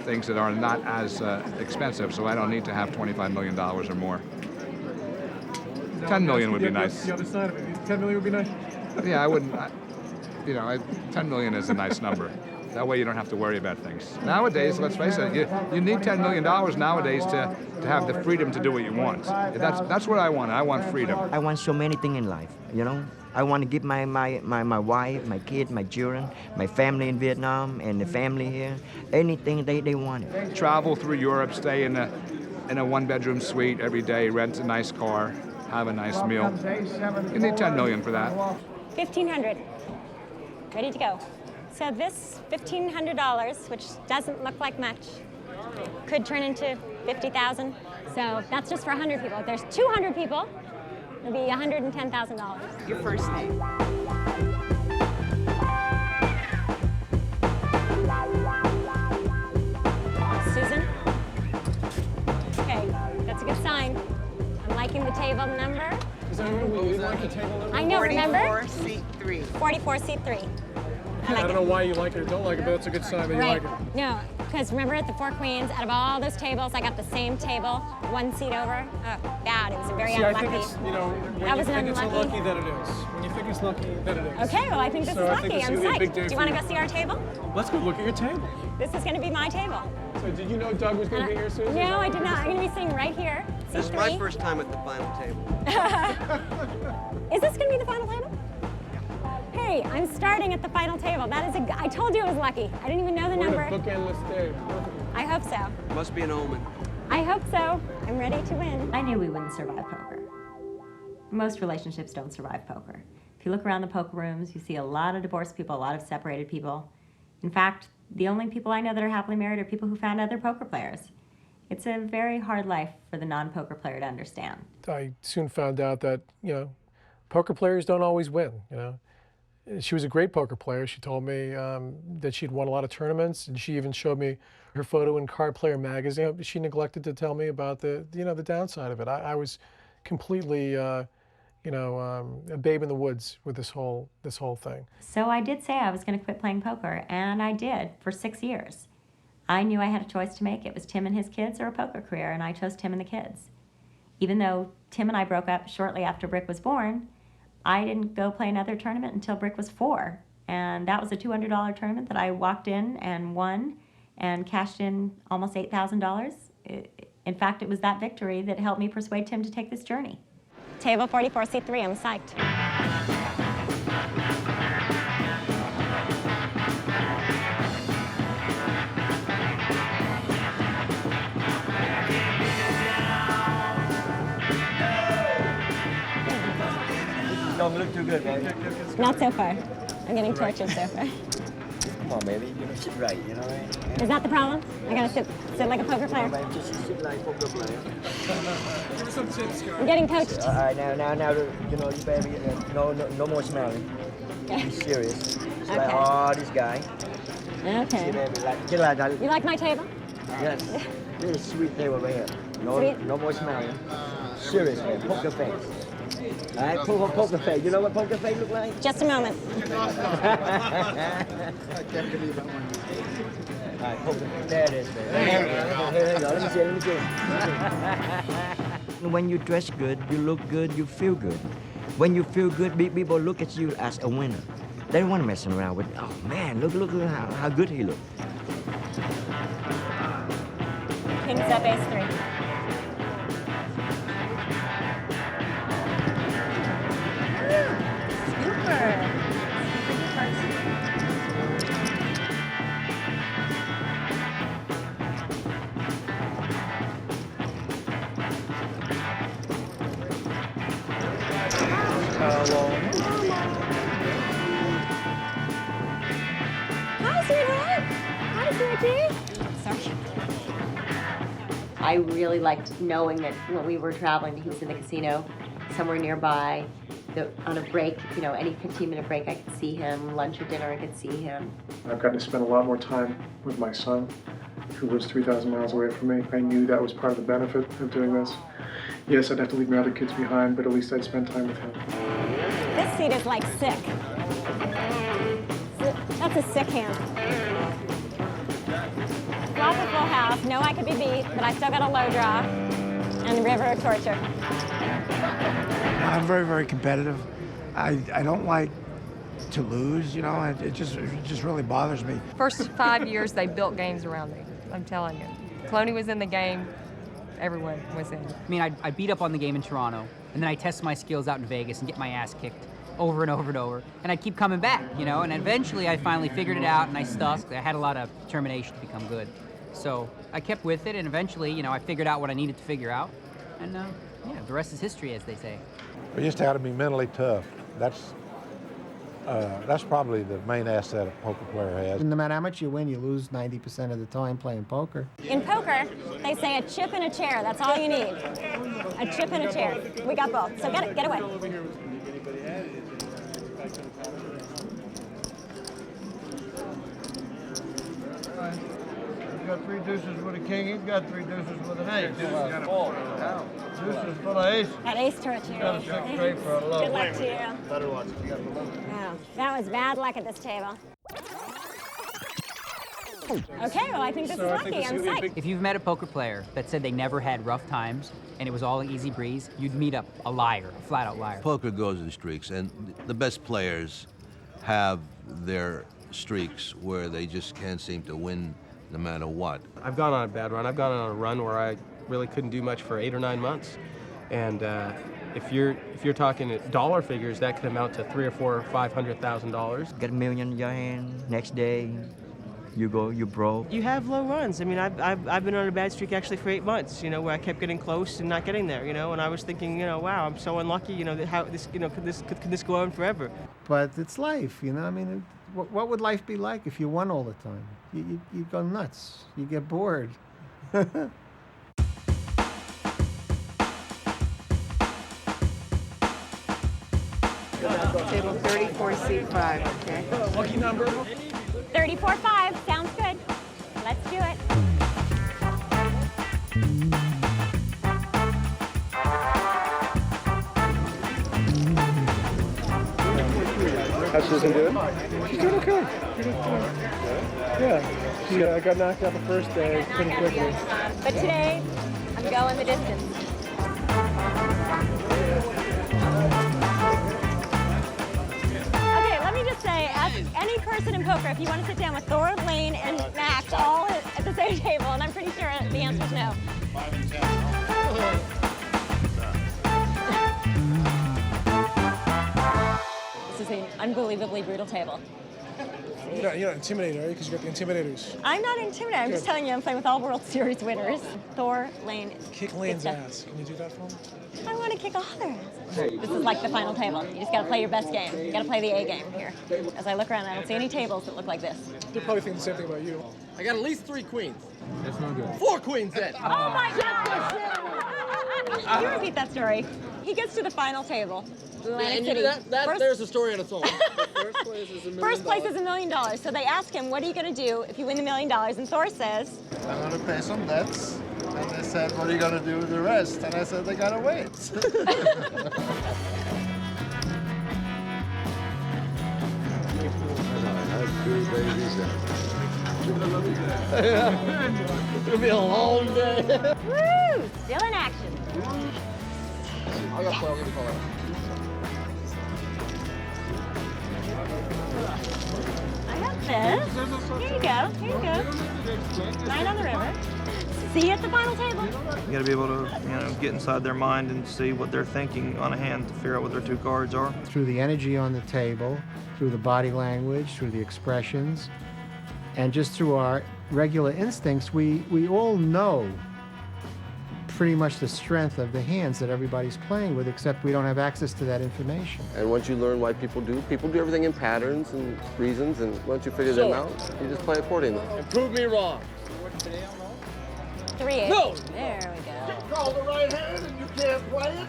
things that are not as expensive, so I don't need to have $25 million or more. 10 million would be nice. The other side of it. 10 million would be nice. Yeah, I wouldn't. 10 million is a nice number. That way you don't have to worry about things. Nowadays, let's face it, you need $10 million nowadays to have the freedom to do what you want. That's what I want. I want freedom. I want so many things in life, I want to give my wife, my kid, my children, my family in Vietnam, and the family here, anything they want. Travel through Europe, stay in a 1-bedroom suite every day, rent a nice car, have a nice meal. You need 10 million for that. 1,500. Ready to go. So this $1,500, which doesn't look like much, could turn into 50,000. So that's just for 100 people. If there's 200 people, it'll be $110,000. Your first name. Susan? Okay, that's a good sign. I'm liking the table number. Is that what we like the table? I know, remember? 44 seat 3. 44 seat 3. I don't know why you like it or don't like it, but that's a good sign that you Right. like it. No, because remember at the Four Queens, out of all those tables, I got the same table, one seat over. Oh, bad. It was very See, unlucky. I think it's, you know, when That you was think unlucky. it's unlucky, that it is. When you think it's lucky, that it is. Okay, well, I think this So is I lucky. think this I'm is gonna be a big psyched. day Do you for want to you. go see our table? Let's go look at your table. This is going to be my table. So did you know Doug was going to be here soon? No, I did not. I'm going to be sitting right here. This is seat my 3. first time at the final table. Is this going to be the final table? Hey, I'm starting at the final table. That is I told you it was lucky. I didn't even know the We're number. going to bookend this day. I hope so. Must be an omen. I hope so. I'm ready to win. I knew we wouldn't survive poker. Most relationships don't survive poker. If you look around the poker rooms, you see a lot of divorced people, a lot of separated people. In fact, the only people I know that are happily married are people who found other poker players. It's a very hard life for the non-poker player to understand. I soon found out that, you know, poker players don't always win, you know. She was a great poker player. She told me that she'd won a lot of tournaments, and she even showed me her photo in Card Player magazine. She neglected to tell me about the downside of it. I was completely, a babe in the woods with this whole thing. So I did say I was going to quit playing poker, and I did for 6 years. I knew I had a choice to make. It was Tim and his kids or a poker career, and I chose Tim and the kids. Even though Tim and I broke up shortly after Brick was born, I didn't go play another tournament until Brick was 4. And that was a $200 tournament that I walked in and won and cashed in almost $8,000. In fact, it was that victory that helped me persuade Tim to take this journey. Table 44, seat 3. I'm psyched. Don't look too good, baby. Not so far. I'm getting tortured so far. Come on, baby. You know, sit right, you know, right? Is that the problem? I gotta sit like a poker player. No, baby, just sit like a poker player. Give us some tips, guys. I'm getting coached. All right, now, you know, you baby, no more smiling. Be serious. It's like, Okay. oh, this guy. Okay. See, baby, like, get like that. You like my table? Yes. This is sweet table right here. Sweet. No more smiling. Serious, man. Poker face. All right, poker face. You know what poker face look like? Just a moment. All right, poker. There it is, baby. Here you go. Let me see. When you dress good, you look good, you feel good. When you feel good, people look at you as a winner. They don't want to mess around with, oh man, look how good he looks. King's up, ace 3. Hi, sweetheart. Hi, sweetie. Sorry. I really liked knowing that when we were traveling, he was in the casino somewhere nearby. On a break, any 15-minute break, I could see him. Lunch or dinner, I could see him. I've gotten to spend a lot more time with my son, who lives 3,000 miles away from me. I knew that was part of the benefit of doing this. Yes, I'd have to leave my other kids behind, but at least I'd spend time with him. This seat is like sick. That's a sick hand. Flop a full house. No, I could be beat, but I still got a low draw and the river of torture. I'm very, very competitive. I don't like to lose, it just really bothers me. First 5 years, they built games around me. I'm telling you. Cloney was in the game. Everyone was in. I mean, I beat up on the game in Toronto, and then I test my skills out in Vegas and get my ass kicked over and over and over. And I'd keep coming back, and eventually I finally figured it out and I stuck. I had a lot of determination to become good. So I kept with it, and eventually, I figured out what I needed to figure out. And the rest is history, as they say. We just have to be mentally tough. That's probably the main asset a poker player has. No matter how much you win, you lose 90% of the time playing poker. In poker, they say a chip and a chair. That's all you need. A chip and a chair. We got both. So get away. got 3 deuces with a king. He's got 3 deuces with an ace. Deuces full of aces. That ace torch here. Got a 6 straight for a low. Good luck to you. Better watch. Wow, that was bad luck at this table. Okay, well, I think this is lucky. I'm psyched. If you've met a poker player that said they never had rough times and it was all an easy breeze, you'd meet up a liar, a flat-out liar. Poker goes in streaks, and the best players have their streaks where they just can't seem to win no matter what. I've gone on a bad run. I've gone on a run where I really couldn't do much for 8 or 9 months. And if you're talking dollar figures, that could amount to $300,000 or $500,000. Get $1 million in your hand, next day, you broke. You have low runs. I mean, I've been on a bad streak actually for 8 months, you know, where I kept getting close and not getting there, you know, and I was thinking, you know, wow, I'm so unlucky, you know, that how this, you know, could this go on forever? But it's life, you know, I mean, what would life be like if you won all the time? You go nuts, you get bored. Table 34C5, okay? Lucky number? 34-5, sounds good. Let's do it. How's Susan doing? She's doing okay. Yeah, she got knocked out the first day pretty quickly. But today, I'm going the distance. Okay, let me just say, ask any person in poker if you want to sit down with Thor, Lane, and Max all at the same table, and I'm pretty sure the answer is no. This is an unbelievably brutal table. You're not intimidated, are you? Because you got the intimidators. I'm not intimidated. I'm just telling you, I'm playing with all World Series winners. Thor, Lane. Kick Lane's ass. Can you do that for me? I want to kick all their ass. This is like the final table. You just got to play your best game. You got to play the A game here. As I look around, I don't see any tables that look like this. They're probably thinking the same thing about you. I got at least 3 queens. That's not good. 4 queens then. Oh my God! Can you repeat that story? He gets to the final table. And you, there's a story on its own. First place is $1 million. First place is $1 million. So they ask him, what are you going to do if you win the $1 million? And Thor says, I'm going to pay some debts. And they said, what are you going to do with the rest? And I said, they got to wait. It'll be a long day. Woo! Still in action. I got 12 in color. I got this. Here you go. Here you go. Right on the river. See you at the final table. You got to be able to, get inside their mind and see what they're thinking on a hand to figure out what their 2 cards are. Through the energy on the table, through the body language, through the expressions, and just through our regular instincts, we all know pretty much the strength of the hands that everybody's playing with, except we don't have access to that information. And once you learn why people do everything in patterns and reasons, and once you figure them out, you just play accordingly. And prove me wrong. 3-8. No! There we go. You call the right hand and you can't play it,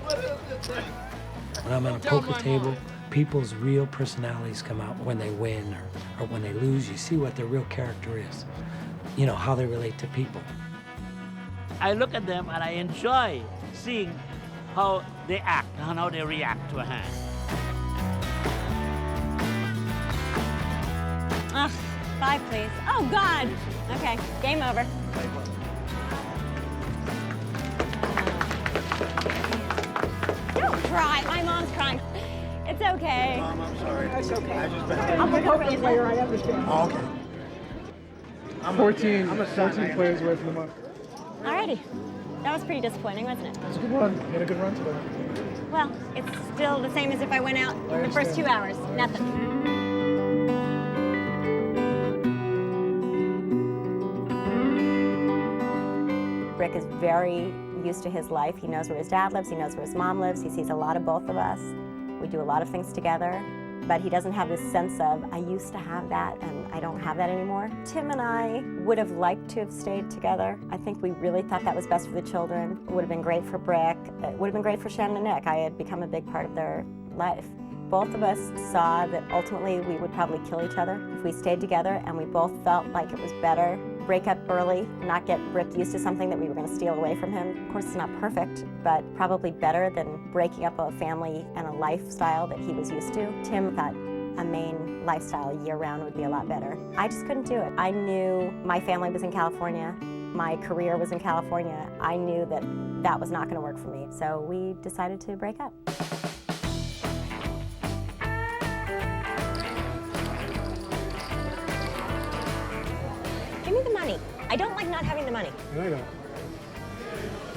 what is this thing? When I'm at a poker table, people's real personalities come out when they win or when they lose. You see what their real character is, how they relate to people. I look at them and I enjoy seeing how they act and how they react to a hand. Ugh, 5, please. Oh, God. Okay, game over. Don't cry. My mom's crying. It's okay. Mom, I'm sorry. It's okay. I'm a poker player. I understand. Oh, okay. I'm 14 players away from the mark. Alrighty. That was pretty disappointing, wasn't it? It was a good run. You had a good run today. Well, it's still the same as if I went out in the first 2 hours. Nothing. Rick is very used to his life. He knows where his dad lives. He knows where his mom lives. He sees a lot of both of us. We do a lot of things together. But he doesn't have this sense of, I used to have that and I don't have that anymore. Tim and I would have liked to have stayed together. I think we really thought that was best for the children. It would have been great for Brick. It would have been great for Shannon and Nick. I had become a big part of their life. Both of us saw that ultimately we would probably kill each other if we stayed together, and we both felt like it was better break up early, not get Rick used to something that we were going to steal away from him. Of course, it's not perfect, but probably better than breaking up a family and a lifestyle that he was used to. Tim thought a Maine lifestyle year-round would be a lot better. I just couldn't do it. I knew my family was in California, my career was in California. I knew that that was not going to work for me, so we decided to break up. Give me the money. I don't like not having the money. No, you don't.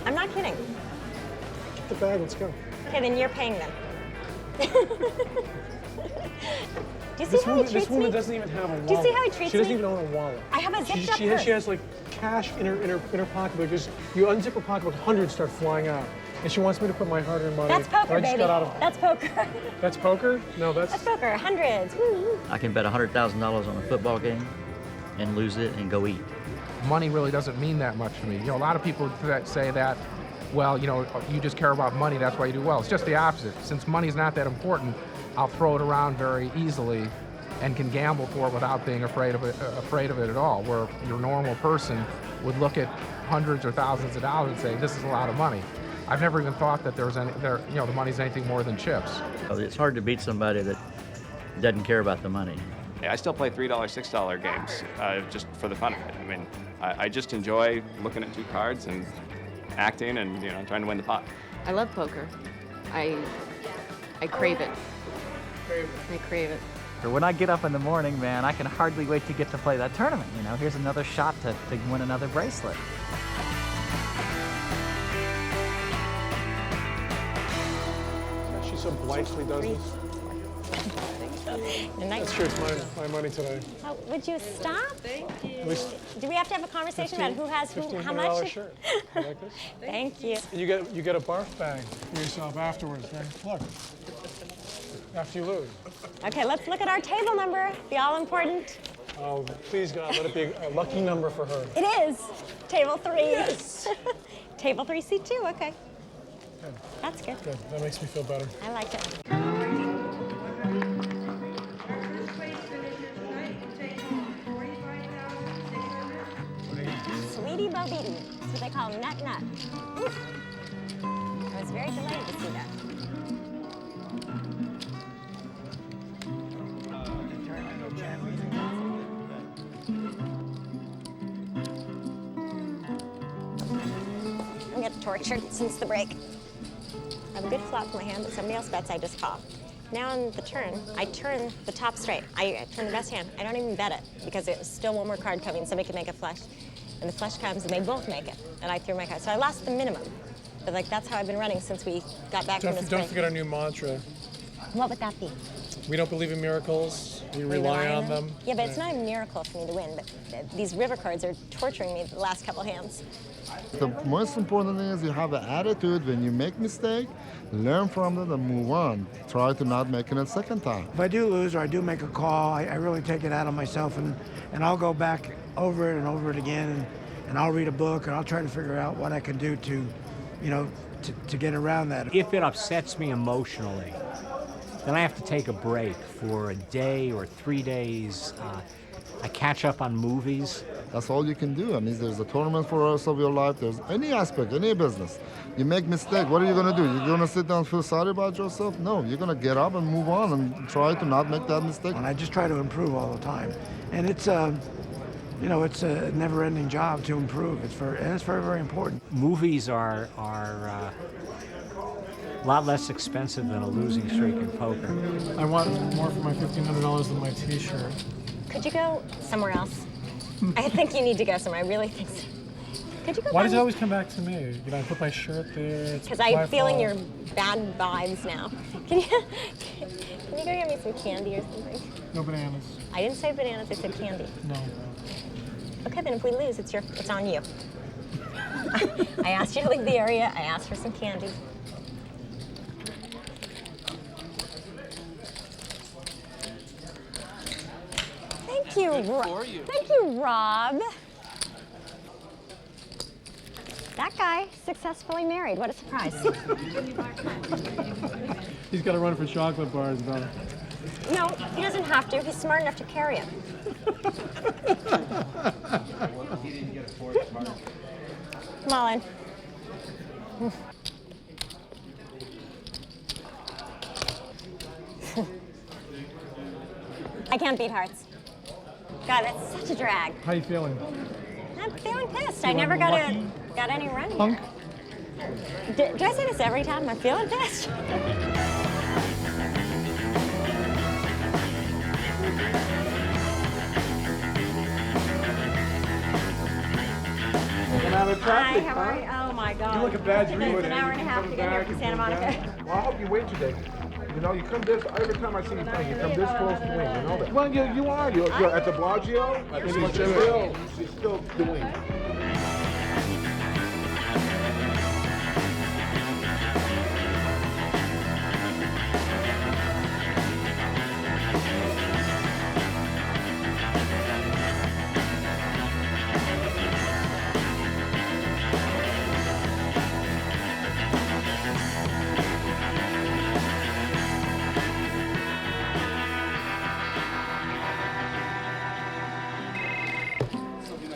I'm not kidding. Get the bag, let's go. Okay, then you're paying them. Do you see how he treats me? This woman doesn't even have a wallet. Do you see how he treats me? She doesn't even own a wallet. I have a zipped up purse. She has like cash in her pocketbook. Just you unzip her pocketbook, hundreds start flying out. And she wants me to put my hard-earned money. That's poker, I just baby. got out of. That's poker. That's poker? No, that's poker. Hundreds. Woo. I can bet $100,000 on a football game and lose it and go eat. Money really doesn't mean that much to me. You know, a lot of people that say that, well, you know, you just care about money, that's why you do well. It's just the opposite. Since money's not that important, I'll throw it around very easily and can gamble for it without being afraid of it at all. Where your normal person would look at hundreds or thousands of dollars and say, this is a lot of money. I've never even thought that the money's anything more than chips. It's hard to beat somebody that doesn't care about the money. I still play $3, $6 games just for the fun of it. I mean, I just enjoy looking at two cards and acting and trying to win the pot. I love poker. I crave it. I crave it. When I get up in the morning, man, I can hardly wait to get to play that tournament. You know, here's another shot to win another bracelet. She so blithely does this. That's true, it's my money today. Oh, would you stop? Thank you. Do we have to have a conversation about who has who, how much? Shirt. You like this? Thank you. You get a barf bag for yourself afterwards, right? Look. After you lose. Okay, let's look at our table number, the all-important. Oh, please God, let it be a lucky number for her. It is. Table 3. Yes. Table 3, seat 2, okay. Good. That's good. Good, that makes me feel better. I like it. Sweetie Bobiti. That's what they call nut nut. Oof. I was very delighted to see that. I get tortured since the break. I have a good flop in my hand, but somebody else bets, I just call. Now on the turn, I turn the top straight. I turn the best hand. I don't even bet it because it was still one more card coming. Somebody could make a flush. And the flush comes and they both make it. And I threw my card. So I lost the minimum. But like that's how I've been running since we got back from this break. Don't forget our new mantra. What would that be? We don't believe in miracles. We rely on them. Yeah, but it's not a miracle for me to win. But these river cards are torturing me the last couple hands. The most important thing is you have an attitude when you make mistake, learn from it and move on. Try to not make it a second time. If I do lose or I do make a call, I really take it out on myself and I'll go back over it and over it again and I'll read a book and I'll try to figure out what I can do to, to get around that. If it upsets me emotionally, then I have to take a break for a day or 3 days. I catch up on movies. That's all you can do. I mean, there's a tournament for the rest of your life. There's any aspect, any business. You make mistake, what are you going to do? You're going to sit down and feel sorry about yourself? No, you're going to get up and move on and try to not make that mistake. And I just try to improve all the time. And it's it's a never-ending job to improve. It's very, very important. Movies are a lot less expensive than a losing streak in poker. I want more for my $1,500 than my T-shirt. Could you go somewhere else? I think you need to go somewhere. I really think so. Could you go? Why does it always come back to me? I put my shirt there. Because I'm feeling your bad vibes now. Can you go get me some candy or something? No bananas. I didn't say bananas. I said candy. No. Okay, then if we lose, it's on you. I asked you to leave the area. I asked for some candy. Thank you, Rob. Thank you, Rob. That that guy successfully married. What a surprise. He's got to run for chocolate bars, brother. No, he doesn't have to. He's smart enough to carry him. Come on in. I can't beat hearts. God, that's such a drag. How you feeling? I'm feeling pissed. I never got any run Punk? here. Do I say this every time? I'm feeling pissed. Hi, how are you? Oh my God. You look a bad dream. It's an hour and a half to get here from Santa Monica. Well, I hope you win today. You know, you come this, every time I see you playing, you come this close to win, you know that. Well, you are. You're at the Bellagio, you're still doing.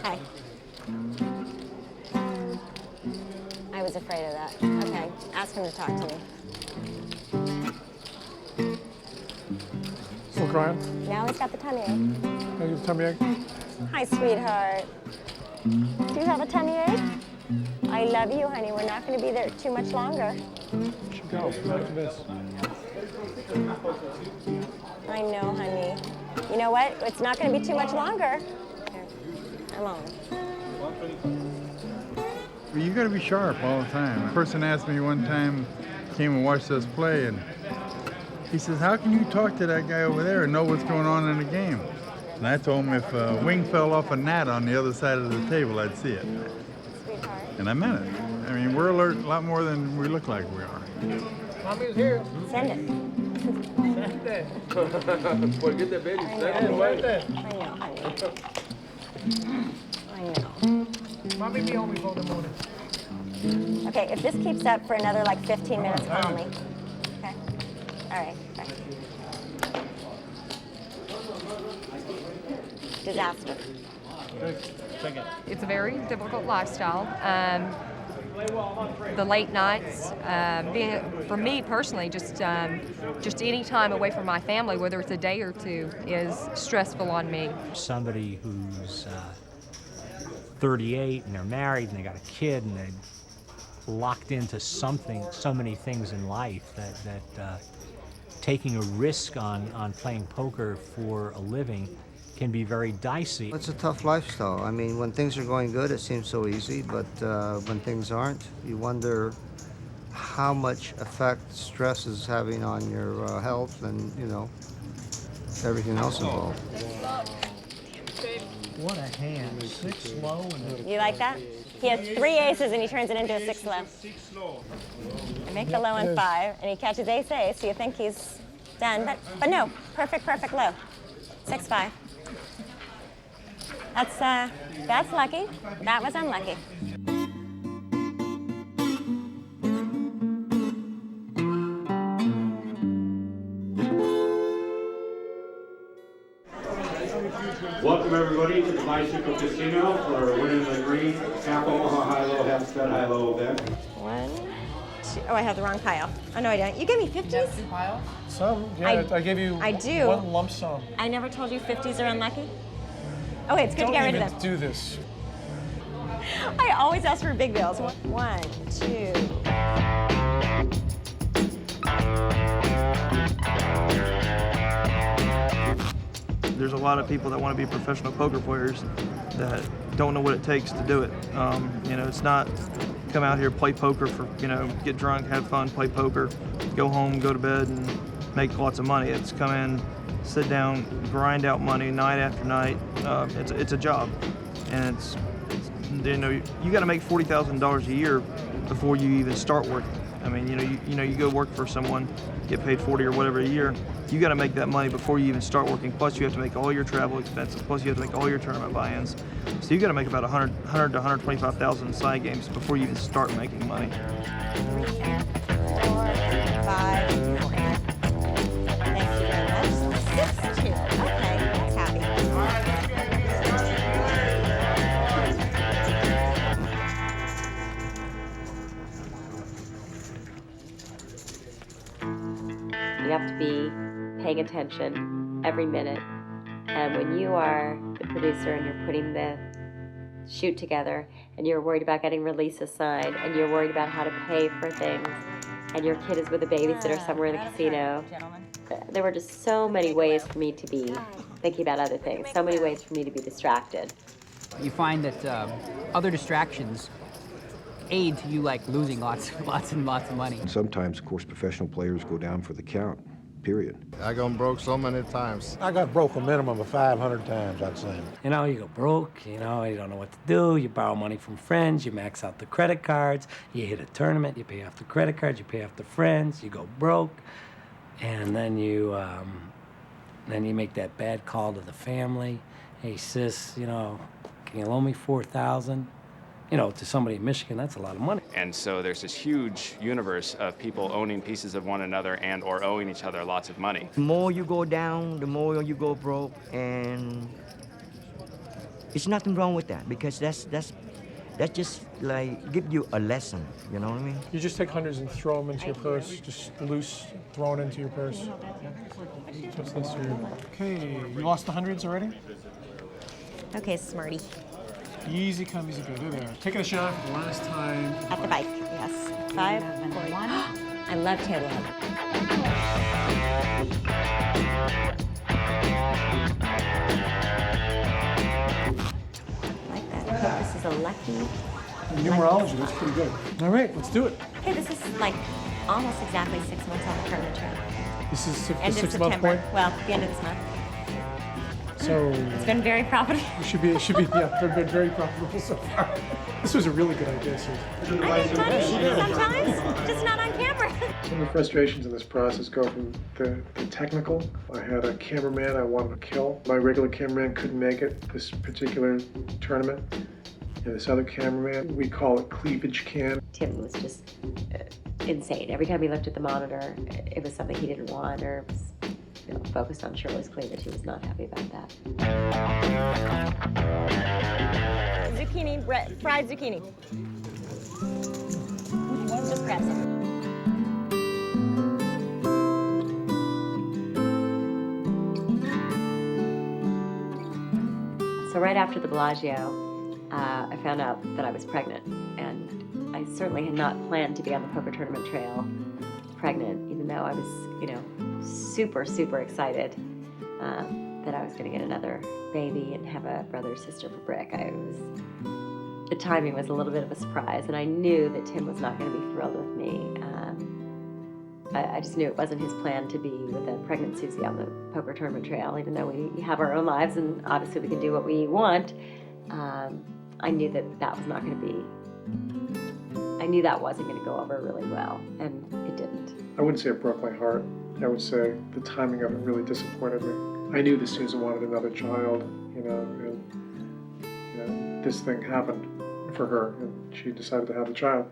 Hi. I was afraid of that. Okay, ask him to talk to me. Still crying? Now he's got the tummy ache. Have you have a tummy ache? Hi, sweetheart. Do you have a tummy ache? I love you, honey. We're not going to be there too much longer. You should go after this. I know, honey. You know what? It's not going to be too much longer. Here, come on. Well, you got to be sharp all the time. A person asked me one time, came and watched us play, and he says, "How can you talk to that guy over there and know what's going on in the game?" And I told him if a wing fell off a gnat on the other side of the table, I'd see it. Sweetheart. And I meant it. I mean, we're alert a lot more than we look like we are. Mommy's here. Send it. Send it. Forget the baby. Send it. I know, honey. I know. Mommy, me home before the morning. Okay, if this keeps up for another like 15 minutes, call me. Okay? All right, bye. Disaster. It's a very difficult lifestyle. The late nights, being for me personally, just any time away from my family, whether it's a day or two, is stressful on me. Somebody who's 38 and they're married and they got a kid and they're locked into something, so many things in life that taking a risk on playing poker for a living can be very dicey. It's a tough lifestyle. I mean, when things are going good, it seems so easy, but when things aren't, you wonder how much effect stress is having on your health and, you know, everything else involved. What a hand. 6 low and You like that? He has 3 aces and he turns it into a 6 low. I make the low in 5 and he catches ace, so you think he's done, but no, perfect low. 6-5. That's lucky. That was unlucky. Welcome everybody to the Bicycle Casino for winning the green half Omaha high-low, half stud high-low event. 1, 2, oh, I have the wrong pile. Oh no, I don't. You gave me 50s? Some, yeah, I gave you I do. one lump sum. I never told you 50s are unlucky? Oh wait, it's good to get rid of them. Don't even do this. I always ask for big bills. 1, 2. There's a lot of people that want to be professional poker players that don't know what it takes to do it. You know, it's not come out here, play poker for, you know, get drunk, have fun, play poker, go home, go to bed, and make lots of money. It's come in, sit down, grind out money night after night. It's a job, and it's you know, you got to make $40,000 a year before you even start working. I mean, you go work for someone, get paid 40 or whatever a year. You got to make that money before you even start working. Plus, you have to make all your travel expenses. Plus, you have to make all your tournament buy-ins. So you got to make about 100 to 125,000 side games before you even start making money. 3, 4, 5, 4. Thank you very much. 6, 2. Okay, that's happy. You have to be paying attention every minute. And when you are the producer and you're putting the shoot together and you're worried about getting releases signed and you're worried about how to pay for things and your kid is with a babysitter somewhere in the casino, there were just so many ways for me to be thinking about other things, so many ways for me to be distracted. You find that other distractions aid to you like losing lots and lots of money. Sometimes, of course, professional players go down for the count, period. I gone broke so many times. I got broke a minimum of 500 times, I'd say. You know, you go broke, you know, you don't know what to do, you borrow money from friends, you max out the credit cards, you hit a tournament, you pay off the credit cards, you pay off the friends, you go broke, and then you make that bad call to the family. Hey, sis, you know, can you loan me $4,000? You know, to somebody in Michigan, that's a lot of money. And so there's this huge universe of people owning pieces of one another and or owing each other lots of money. The more you go down, the more you go broke, and it's nothing wrong with that because that's just like give you a lesson, you know what I mean? You just take hundreds and throw them into your purse, just loose, thrown into your purse. Just this here. Okay, you lost the hundreds already? Okay, Smarty. Easy come, easy go. There. Taking a shot for the last time. At the bike, yes. 5, 4, 1. I love table leg. Like that. Okay, this is a lucky. Numerology, that's pretty good. All right, let's do it. Okay, this is like almost exactly 6 months on the tournament trail. This is the End of 6 month September. point? Well, the end of this month. So It's been very profitable. it should be, yeah, they've been very profitable so far. This was a really good idea, Sue. I make money sometimes, just not on camera. Some of the frustrations in this process go from the technical. I had a cameraman I wanted to kill. My regular cameraman couldn't make it this particular tournament. And this other cameraman, we call it cleavage cam. Tim was just insane. Every time he looked at the monitor, it was something he didn't want or was focused on Shirley's cleavage. He was not happy about that. Zucchini, fried zucchini. Just grab some. So right after the Bellagio, I found out that I was pregnant, and I certainly had not planned to be on the poker tournament trail pregnant, even though I was, super, super excited that I was going to get another baby and have a brother or sister for Brick. The timing was a little bit of a surprise, and I knew that Tim was not going to be thrilled with me. I just knew it wasn't his plan to be with a pregnant Susie on the poker tournament trail, even though we have our own lives and obviously we can do what we want. I knew that was not going to be, I knew that wasn't going to go over really well, and it didn't. I wouldn't say it broke my heart. I would say the timing of it really disappointed me. I knew that Susan wanted another child, and this thing happened for her, and she decided to have the child.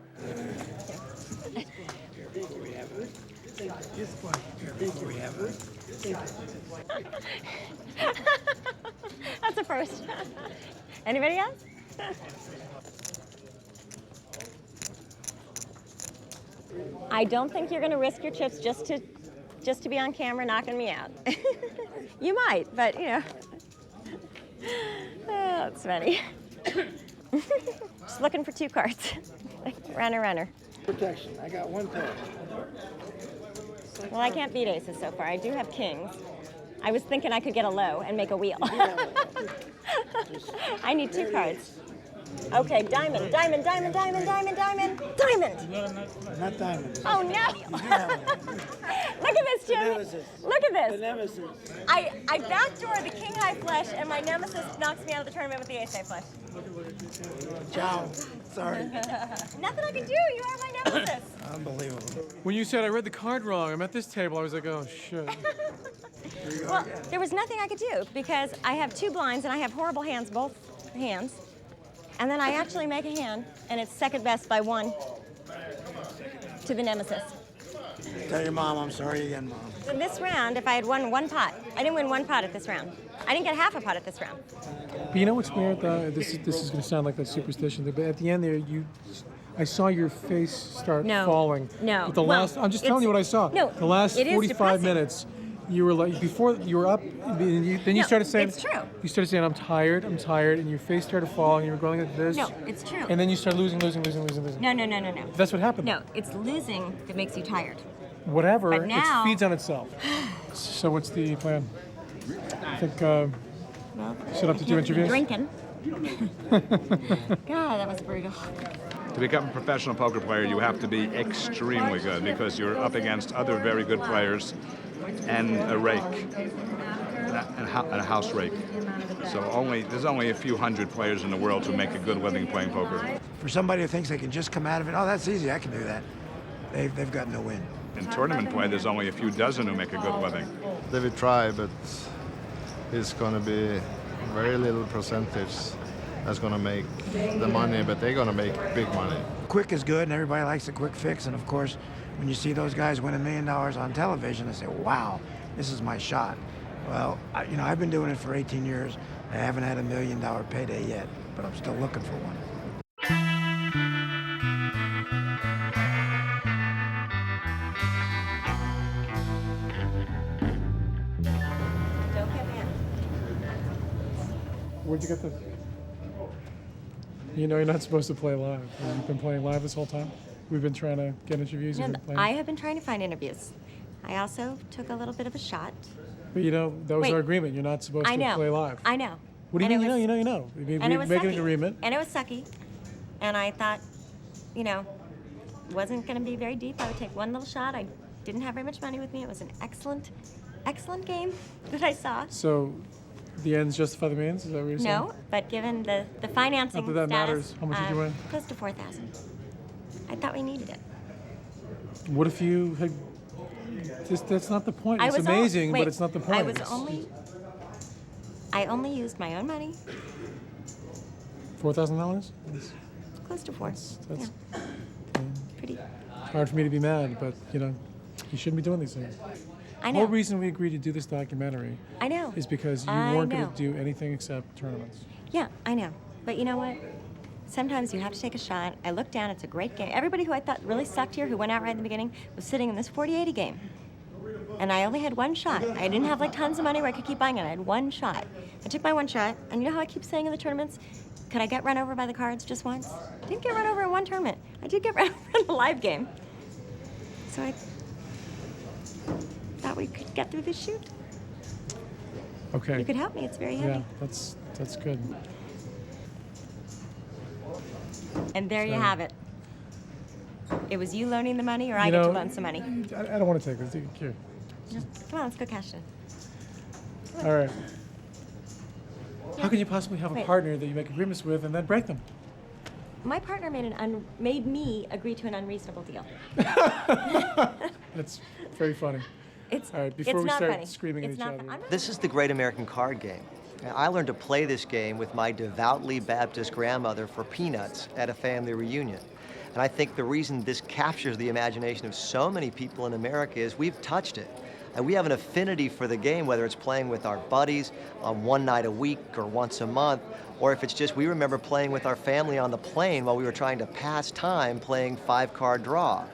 That's a first. Anybody else? I don't think you're going to risk your chips just to be on camera knocking me out. You might, but oh, that's funny. Just looking for 2 cards. Runner. Protection. I got 1 pair. Well, I can't beat aces so far. I do have kings. I was thinking I could get a low and make a wheel. I need 2 cards. Okay, diamond, diamond, diamond, diamond, diamond, diamond, diamond. Not diamond. Oh no! Look at this, Jim. Look at this. The nemesis. I backdoor the king high flush, and my nemesis knocks me out of the tournament with the ace high flush. Ciao. Sorry. Nothing I can do. You are my nemesis. Unbelievable. When you said I read the card wrong, I'm at this table, I was like, oh shit. Well, there was nothing I could do because I have 2 blinds and I have horrible hands, both hands. And then I actually make a hand, and it's second best by 1 to the nemesis. Tell your mom I'm sorry again, Mom. So this round, if I had won 1 pot, I didn't win 1 pot at this round. I didn't get half a pot at this round. But you know what's weird, though? This is going to sound like a superstition, but at the end there, I saw your face start falling. No. But I'm just telling you what I saw. No, the last it is 45 depressing. minutes, you were like, before you were up, then you started saying, it's true. You started saying, I'm tired, and your face started falling, you were going like this. No, it's true. And then you started losing. No. That's what happened. No, it's losing that makes you tired. Whatever, But now- it feeds on itself. So what's the plan? I think set up to do interviews. Drinking. God, that was brutal. To become a professional poker player, you have to be extremely good because you're up against other very good players and a rake, and a house rake. So there's only a few hundred players in the world who make a good living playing poker. For somebody who thinks they can just come out of it, oh, that's easy, I can do that. They've got no win. In tournament play, there's only a few dozen who make a good living. They will try, but it's going to be very little percentage that's going to make the money, but they're going to make big money. Quick is good, and everybody likes a quick fix. And of course, when you see those guys win $1 million on television, they say, wow, this is my shot. Well, I've been doing it for 18 years. I haven't had $1 million payday yet, but I'm still looking for one. Where'd you get this? You know you're not supposed to play live. You've been playing live this whole time? We've been trying to get interviews. No, You've been playing. I have been trying to find interviews. I also took a little bit of a shot. But that was Wait. our agreement. You're not supposed I know. to play live. I know. What do you And mean it you know? was- You know. We And it was make an sucky. agreement. And it was sucky. And I thought, wasn't going to be very deep. I would take one little shot. I didn't have very much money with me. It was an excellent, excellent game that I saw. So, the ends justify the means? Is that what you're saying? No, but given the financing Not that that status, matters. How much did you win? Close to 4,000. I thought we needed it. What if you had? That's not the point. It's wait, amazing, but it's not the point. I only used my own money. $4,000? Close to 4. That's Pretty. It's hard for me to be mad, but you shouldn't be doing these things. I The know. whole reason we agreed to do this documentary I know. is because you I weren't going know. to do anything except tournaments. Yeah, I know. But you know what? Sometimes you have to take a shot. I looked down. It's a great game. Everybody who I thought really sucked here, who went out right in the beginning, was sitting in this 40-80 game. And I only had one shot. I didn't have tons of money where I could keep buying it. I had one shot. I took my one shot, and you know how I keep saying in the tournaments, could I get run over by the cards just once? I didn't get run over in one tournament. I did get run over in a live game. So I thought we could get through this shoot. Okay. You could help me. It's very handy. Yeah, that's good. And there you So- have it. It was you loaning the money, or I get to loan some money. I don't want to take this. Here. No. Come on, let's go cash it. All right. How can you possibly have a Wait. partner that you make agreements with and then break them? My partner made me agree to an unreasonable deal. That's very funny. It's All right, before we not start funny. screaming It's at not each other. I'm not- This is the great American card game. Now, I learned to play this game with my devoutly Baptist grandmother for peanuts at a family reunion. And I think the reason this captures the imagination of so many people in America is we've touched it. And we have an affinity for the game, whether it's playing with our buddies on one night a week or once a month, or if it's just we remember playing with our family on the plane while we were trying to pass time playing 5-card draw.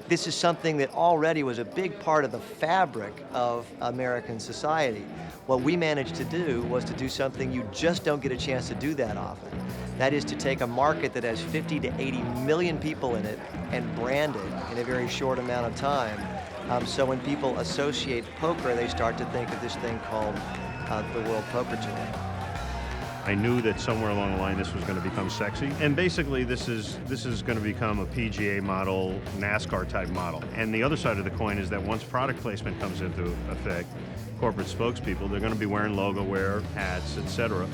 This is something that already was a big part of the fabric of American society. What we managed to do was to do something you just don't get a chance to do that often. That is to take a market that has 50 to 80 million people in it and brand it in a very short amount of time. So when people associate poker, they start to think of this thing called the World Poker Tour. I knew that somewhere along the line this was going to become sexy. And basically this is going to become a PGA model, NASCAR type model. And the other side of the coin is that once product placement comes into effect, corporate spokespeople, they're going to be wearing logo wear, hats, etc.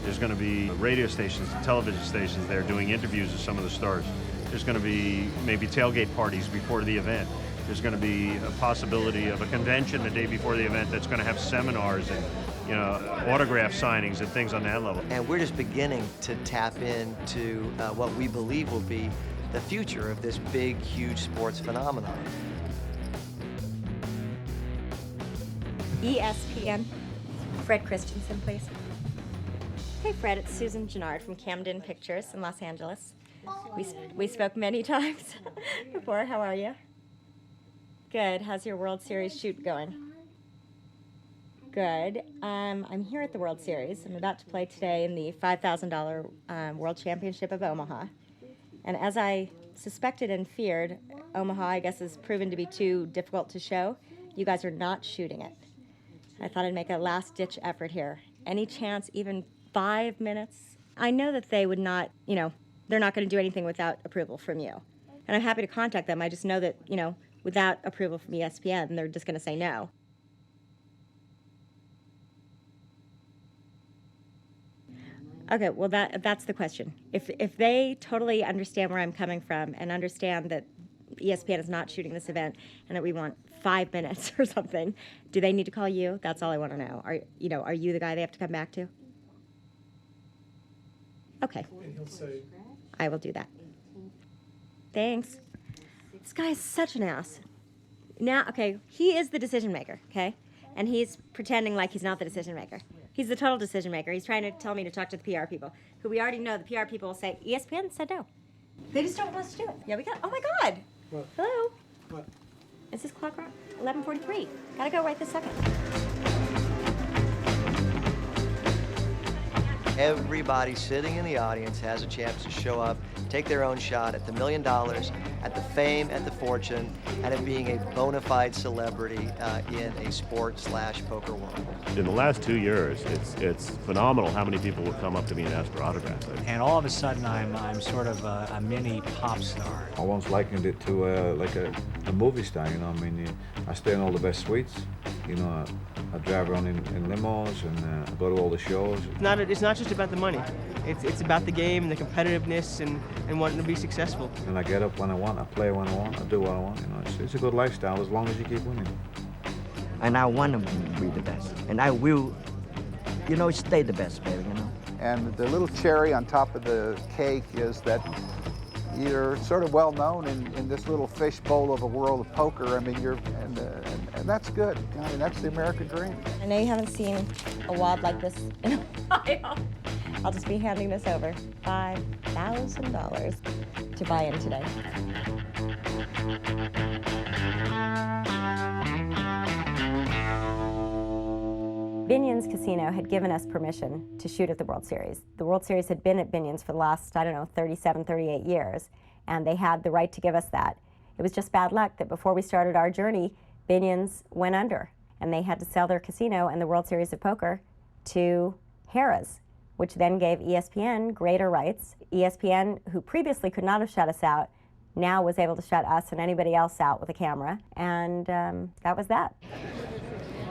There's going to be radio stations and television stations there doing interviews with some of the stars. There's going to be maybe tailgate parties before the event. There's going to be a possibility of a convention the day before the event that's going to have seminars and, you know, autograph signings and things on that level. And we're just beginning to tap into what we believe will be the future of this big, huge sports phenomenon. ESPN. Fred Christensen, please. Hey, Fred, it's Susan Gennard from Camden Pictures in Los Angeles. We spoke many times before. How are you? Good. How's your World Series shoot going? Good. I'm here at the World Series. I'm about to play today in the $5,000 World Championship of Omaha. And as I suspected and feared, Omaha, I guess, has proven to be too difficult to show. You guys are not shooting it. I thought I'd make a last-ditch effort here. Any chance, even 5 minutes? I know that they would not, you know, they're not going to do anything without approval from you. And I'm happy to contact them. I just know that, you know, without approval from ESPN, they're just going to say no. Okay, well, that's the question. If they totally understand where I'm coming from and understand that ESPN is not shooting this event and that we want 5 minutes or something, do they need to call you? That's all I want to know. Are you the guy they have to come back to? Okay. And he'll say, I will do that. Thanks. This guy is such an ass. Now, okay, he is the decision maker, okay? And he's pretending like he's not the decision maker. He's the total decision maker. He's trying to tell me to talk to the PR people, who we already know the PR people will say, ESPN said no. They just don't want us to do it. Yeah, we got, oh my God. What? Hello? What? Is this clock wrong? 11:43. Gotta go right this second. Everybody sitting in the audience has a chance to show up, take their own shot at the $1 million, at the fame, at the fortune, and at being a bona fide celebrity in a sport/poker world. In the last 2 years, it's phenomenal how many people would come up to me and ask for autographs. And all of a sudden, I'm sort of a mini pop star. I once likened it to like a movie star, you know. I mean, I stay in all the best suites. You know, I drive around in limos and I go to all the shows. It's not just about the money. It's about the game and the competitiveness and wanting to be successful. And I get up when I want, I play when I want, I do what I want. You know, it's a good lifestyle as long as you keep winning. And I want to be the best. And I will, you know, stay the best, baby, you know. And the little cherry on top of the cake is that you're sort of well known in this little fishbowl of a world of poker. I mean, and that's good. I mean, that's the American dream. I know you haven't seen a wad like this in a while. I'll just be handing this over. $5,000 to buy in today. Binion's Casino had given us permission to shoot at the World Series. The World Series had been at Binion's for the last, 37, 38 years, and they had the right to give us that. It was just bad luck that before we started our journey, Binion's went under, and they had to sell their casino and the World Series of Poker to Harrah's, which then gave ESPN greater rights. ESPN, who previously could not have shut us out, now was able to shut us and anybody else out with a camera, and that was that.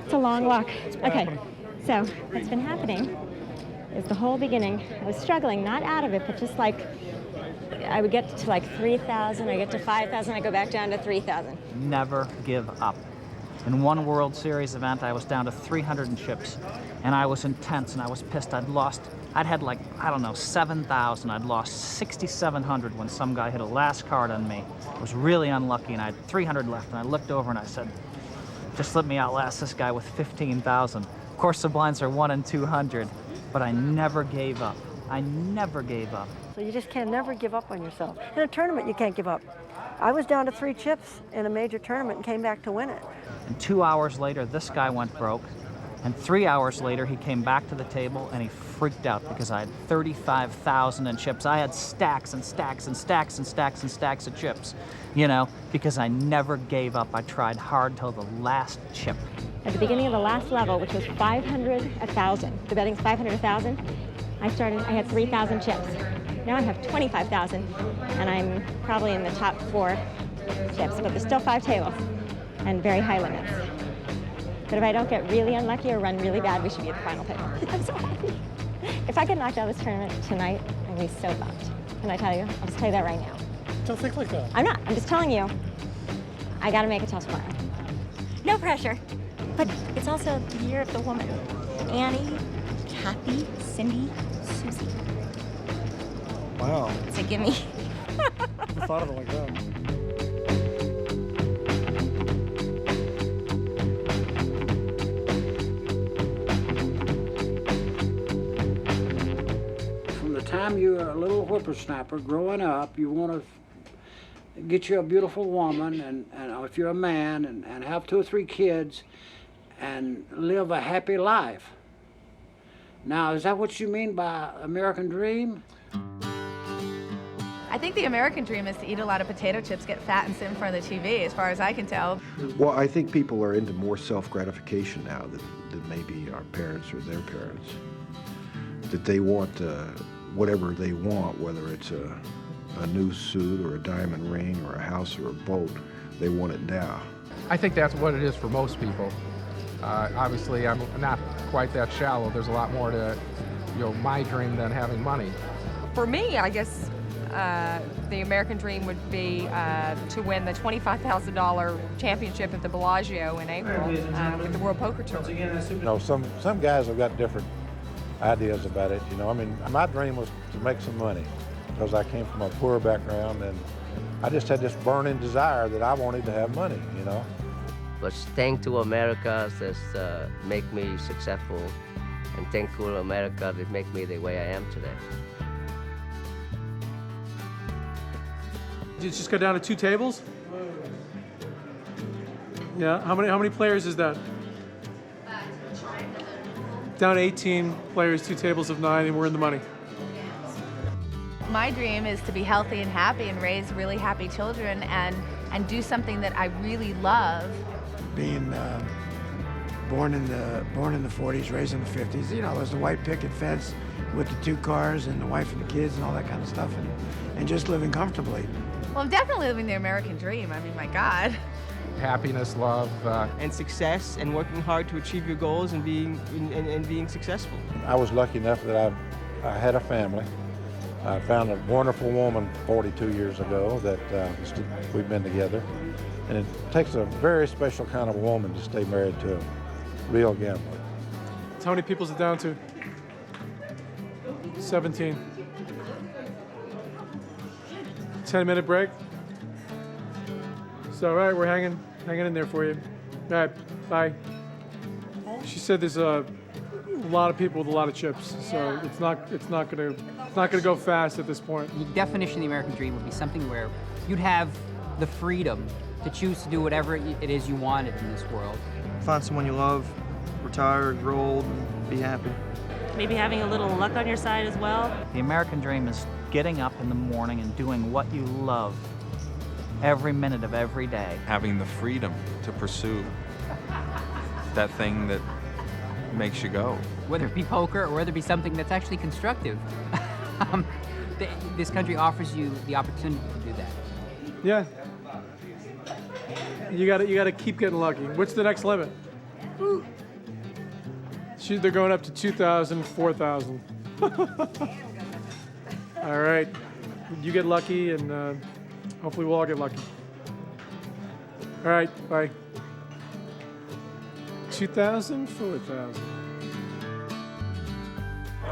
It's a long walk. Okay, so what's been happening is the whole beginning. I was struggling, not out of it, but just like I would get to like 3,000, I get to 5,000, I go back down to 3,000. Never give up. In one World Series event, I was down to 300 chips, and I was intense, and I was pissed. I'd had like, 7,000. I'd lost 6,700 when some guy hit a last card on me. I was really unlucky, and I had 300 left, and I looked over and I said, just let me outlast this guy with 15,000. Of course, the blinds are 1 in 200, but I never gave up. I never gave up. So you just can never give up on yourself. In a tournament, you can't give up. I was down to 3 chips in a major tournament and came back to win it. And 2 hours later, this guy went broke. And 3 hours later, he came back to the table and he freaked out because I had 35,000 in chips. I had stacks and stacks and stacks and stacks and stacks of chips, you know, because I never gave up. I tried hard till the last chip. At the beginning of the last level, which was 500, 1,000, the betting's 500, 1,000, I had 3,000 chips. Now I have 25,000, and I'm probably in the top 4 chips, but there's still 5 tables and very high limits. But if I don't get really unlucky or run really bad, we should be at the final table. I'm so happy. If I get knocked out of this tournament tonight, I'm gonna be so bummed. Can I tell you? I'll just tell you that right now. Don't think like that. I'm not. I'm just telling you. I gotta make it till tomorrow. No pressure. But it's also the year of the woman. Annie, Kathy, Cindy, Susie. Wow. It's a gimme. Never thought of it like that. From the time you're a little whippersnapper growing up, you want to get you a beautiful woman, and if you're a man, and have 2 or 3 kids, and live a happy life. Now, is that what you mean by American dream? I think the American dream is to eat a lot of potato chips, get fat, and sit in front of the TV, as far as I can tell. Well, I think people are into more self-gratification now than maybe our parents or their parents. That they want whatever they want, whether it's a new suit or a diamond ring or a house or a boat, they want it now. I think that's what it is for most people. Obviously, I'm not quite that shallow. There's a lot more to, my dream than having money. For me, I guess the American dream would be to win the $25,000 championship at the Bellagio in April with the World Poker Tour. Some guys have got different ideas about it. I mean, my dream was to make some money because I came from a poor background, and I just had this burning desire that I wanted to have money. But thanks to America that make me successful, and thankful to America that make me the way I am today. Did you just go down to 2 tables? Yeah. How many players is that? Down to 18 players, 2 tables of 9, and we're in the money. My dream is to be healthy and happy and raise really happy children and do something that I really love. Being born in the 40s, raised in the 50s, there's the white picket fence with the 2 cars and the wife and the kids and all that kind of stuff, and just living comfortably. Well, I'm definitely living the American dream. I mean, my God. Happiness, love, and success, and working hard to achieve your goals and being successful. I was lucky enough that I had a family. I found a wonderful woman 42 years ago that we've been together. And it takes a very special kind of woman to stay married to a real gambler. So how many people is it down to? 17. 10-minute break. So, all right, we're hanging in there for you. All right, bye. She said there's a lot of people with a lot of chips, so it's not gonna go fast at this point. The definition of the American dream would be something where you'd have the freedom to choose to do whatever it is you wanted in this world. Find someone you love, retire, grow old, and be happy. Maybe having a little luck on your side as well. The American dream is getting up in the morning and doing what you love every minute of every day. Having the freedom to pursue that thing that makes you go. Whether it be poker or whether it be something that's actually constructive. This country offers you the opportunity to do that. Yeah. You gotta keep getting lucky. What's the next limit? They're going up to 2,000, 4,000. All right. You get lucky, and hopefully we'll all get lucky. All right, bye. 2,000, 4,000.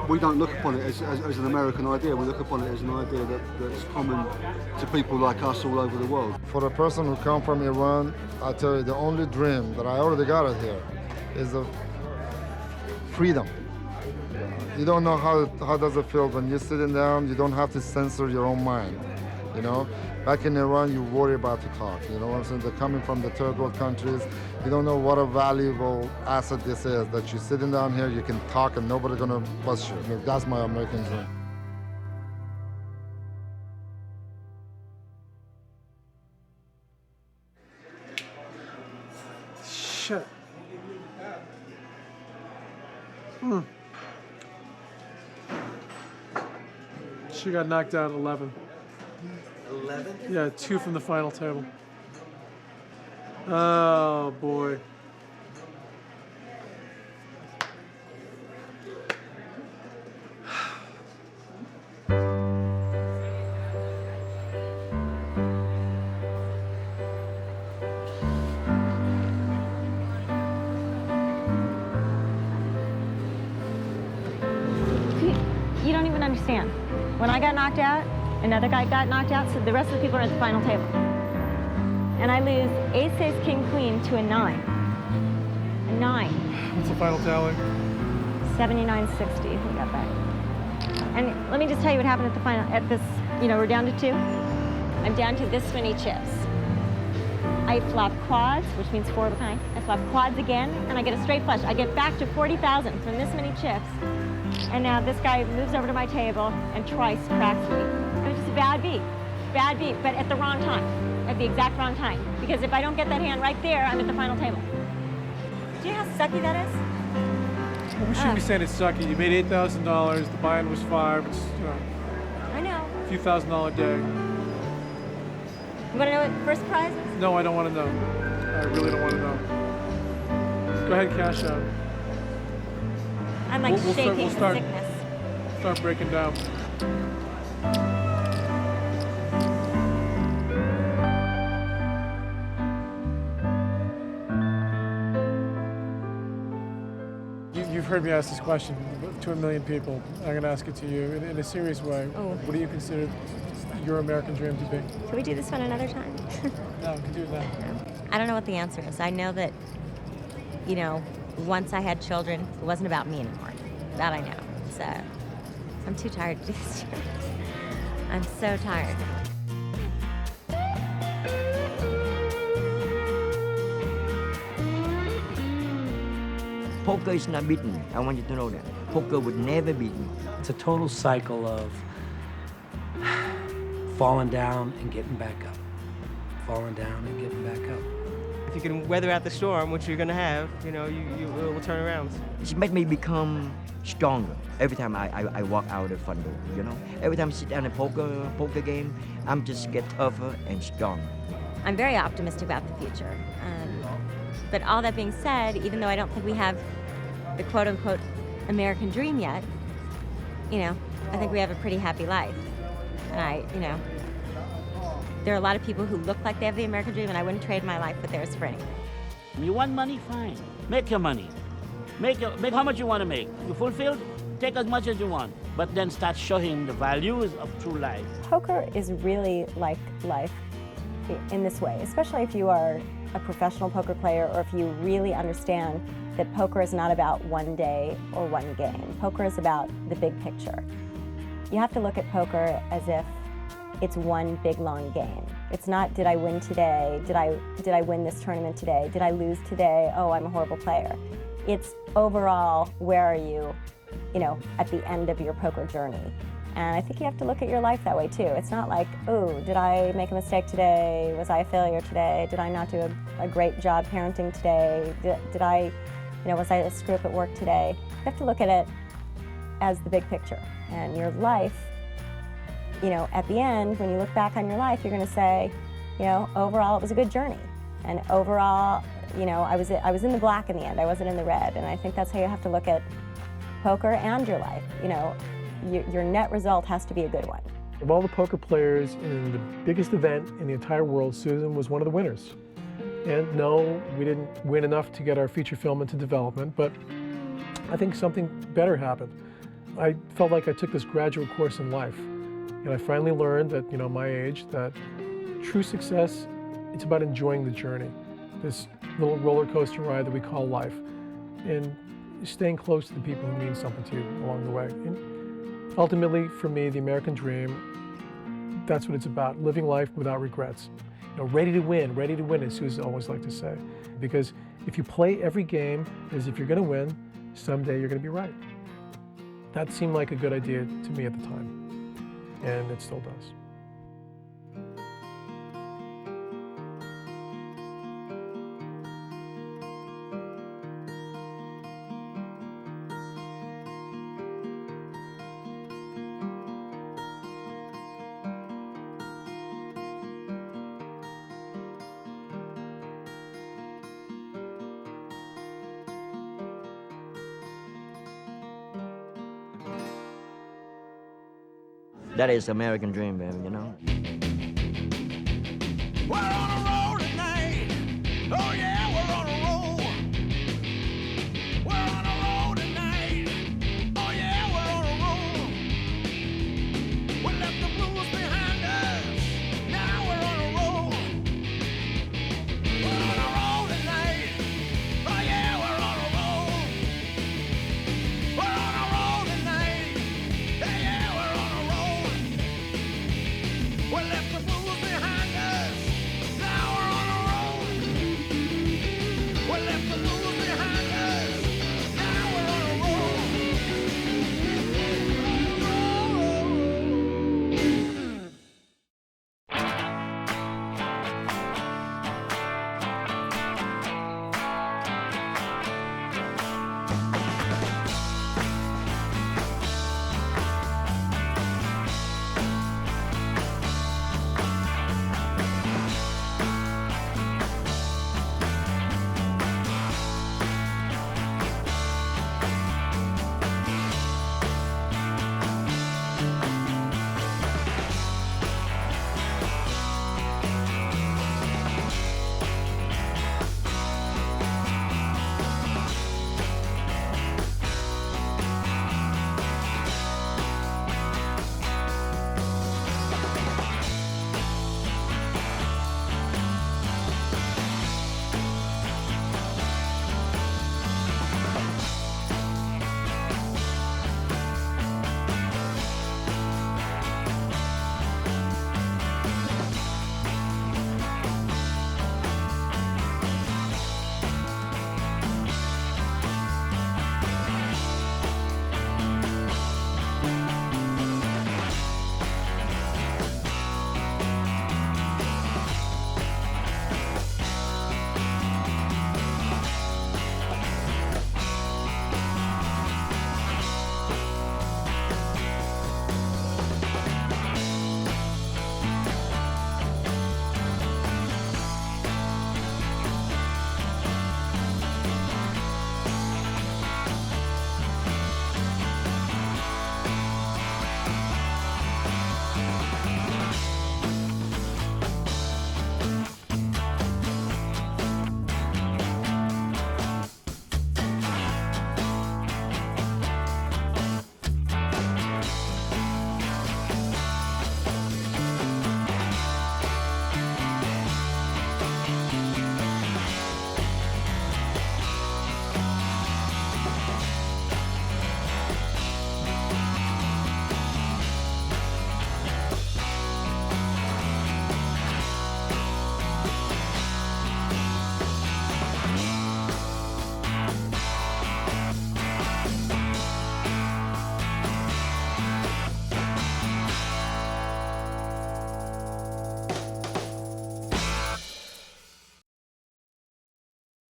We don't look upon it as an American idea. We look upon it as an idea that's common to people like us all over the world. For a person who come from Iran, I tell you, the only dream that I already got it here is the freedom. You don't know how does it feel when you're sitting down. You don't have to censor your own mind. you know. Back in Iran, you worry about the cost, you know what I'm saying? They're coming from the third world countries. You don't know what a valuable asset this is, that you're sitting down here, you can talk and nobody's gonna bust you. I mean, that's my American dream. Shit. She got knocked out at 11. 11? Yeah, 2 from the final table. Oh, boy. You don't even understand. When I got knocked out, another guy got knocked out, so the rest of the people are at the final table. And I lose ace, ace, king, queen to a 9. A 9. What's the final tally? 79-60, we got back. And let me just tell you what happened at the final, at this, you know, we're down to 2. I'm down to this many chips. I flop quads, which means 4 of a kind. I flop quads again, and I get a straight flush. I get back to 40,000 from this many chips. And now this guy moves over to my table and twice cracks me. It was just a bad beat, but at the wrong time, at the exact wrong time. Because if I don't get that hand right there, I'm at the final table. Do you know how sucky that is? Well, we shouldn't be saying it's sucky. You made $8,000, the buy-in was 5, it's, you know, I know. a few $1,000 a day. You want to know what first prize is? No, I don't want to know. I really don't want to know. Go ahead and cash out. I'm like shaking we'll with start, sickness. Start breaking down. You've heard me ask this question to 1 million people. I'm going to ask it to you in a serious way. Oh. What do you consider your American dream to be? Can we do this one another time? No, we can do it now. I don't know what the answer is. I know that, you know, once I had children, it wasn't about me anymore. That I know. So I'm too tired to do this. I'm so tired. Poker is not beaten. I want you to know that. Poker would never beat me. It's a total cycle of falling down and getting back up. Falling down and getting back up. If you can weather out the storm, which you're going to have, you know, you will turn around. It's made me become stronger every time I walk out the front door, you know? Every time I sit down in a poker game, I'm just get tougher and stronger. I'm very optimistic about the future. But all that being said, even though I don't think we have the quote-unquote American dream yet, you know, I think we have a pretty happy life. And you know, there are a lot of people who look like they have the American dream, and I wouldn't trade my life for theirs for anything. You want money? Fine. Make your money. Make how much you want to make. You fulfilled? Take as much as you want. But then start showing the values of true life. Poker is really like life in this way, especially if you are a professional poker player or if you really understand that poker is not about one day or one game. Poker is about the big picture. You have to look at poker as if it's one big long game. It's not, did I win today? Did I win this tournament today? Did I lose today? Oh, I'm a horrible player. It's overall, where are you, you know, at the end of your poker journey? And I think you have to look at your life that way too. It's not like, oh, did I make a mistake today? Was I a failure today? Did I not do a great job parenting today? Did I, you know, was I a screw up at work today? You have to look at it as the big picture. And your life, you know, at the end, when you look back on your life, you're going to say, you know, overall it was a good journey. And overall, you know, I was in the black in the end. I wasn't in the red. And I think that's how you have to look at poker and your life. You know, your net result has to be a good one. Of all the poker players in the biggest event in the entire world, Susan was one of the winners. And no, we didn't win enough to get our feature film into development, but I think something better happened. I felt like I took this graduate course in life, and I finally learned that, you know, my age, that true success, it's about enjoying the journey, this little roller coaster ride that we call life, and staying close to the people who mean something to you along the way. And ultimately, for me, the American dream That's what it's about, living life without regrets. You know, ready to win, as Susan always liked to say. Because if you play every game as if you're going to win, someday you're going to be right. That seemed like a good idea to me at the time, and it still does. That is American dream, baby, you know? We're on a roll tonight. Oh yeah, we're on a roll. We're on a roll tonight. Oh yeah, we're on a roll. We left the blues behind us. Now we're on a roll. We're on a roll tonight. Oh yeah, we're on a roll. We're on a roll tonight. Yeah, we're on a roll. We left the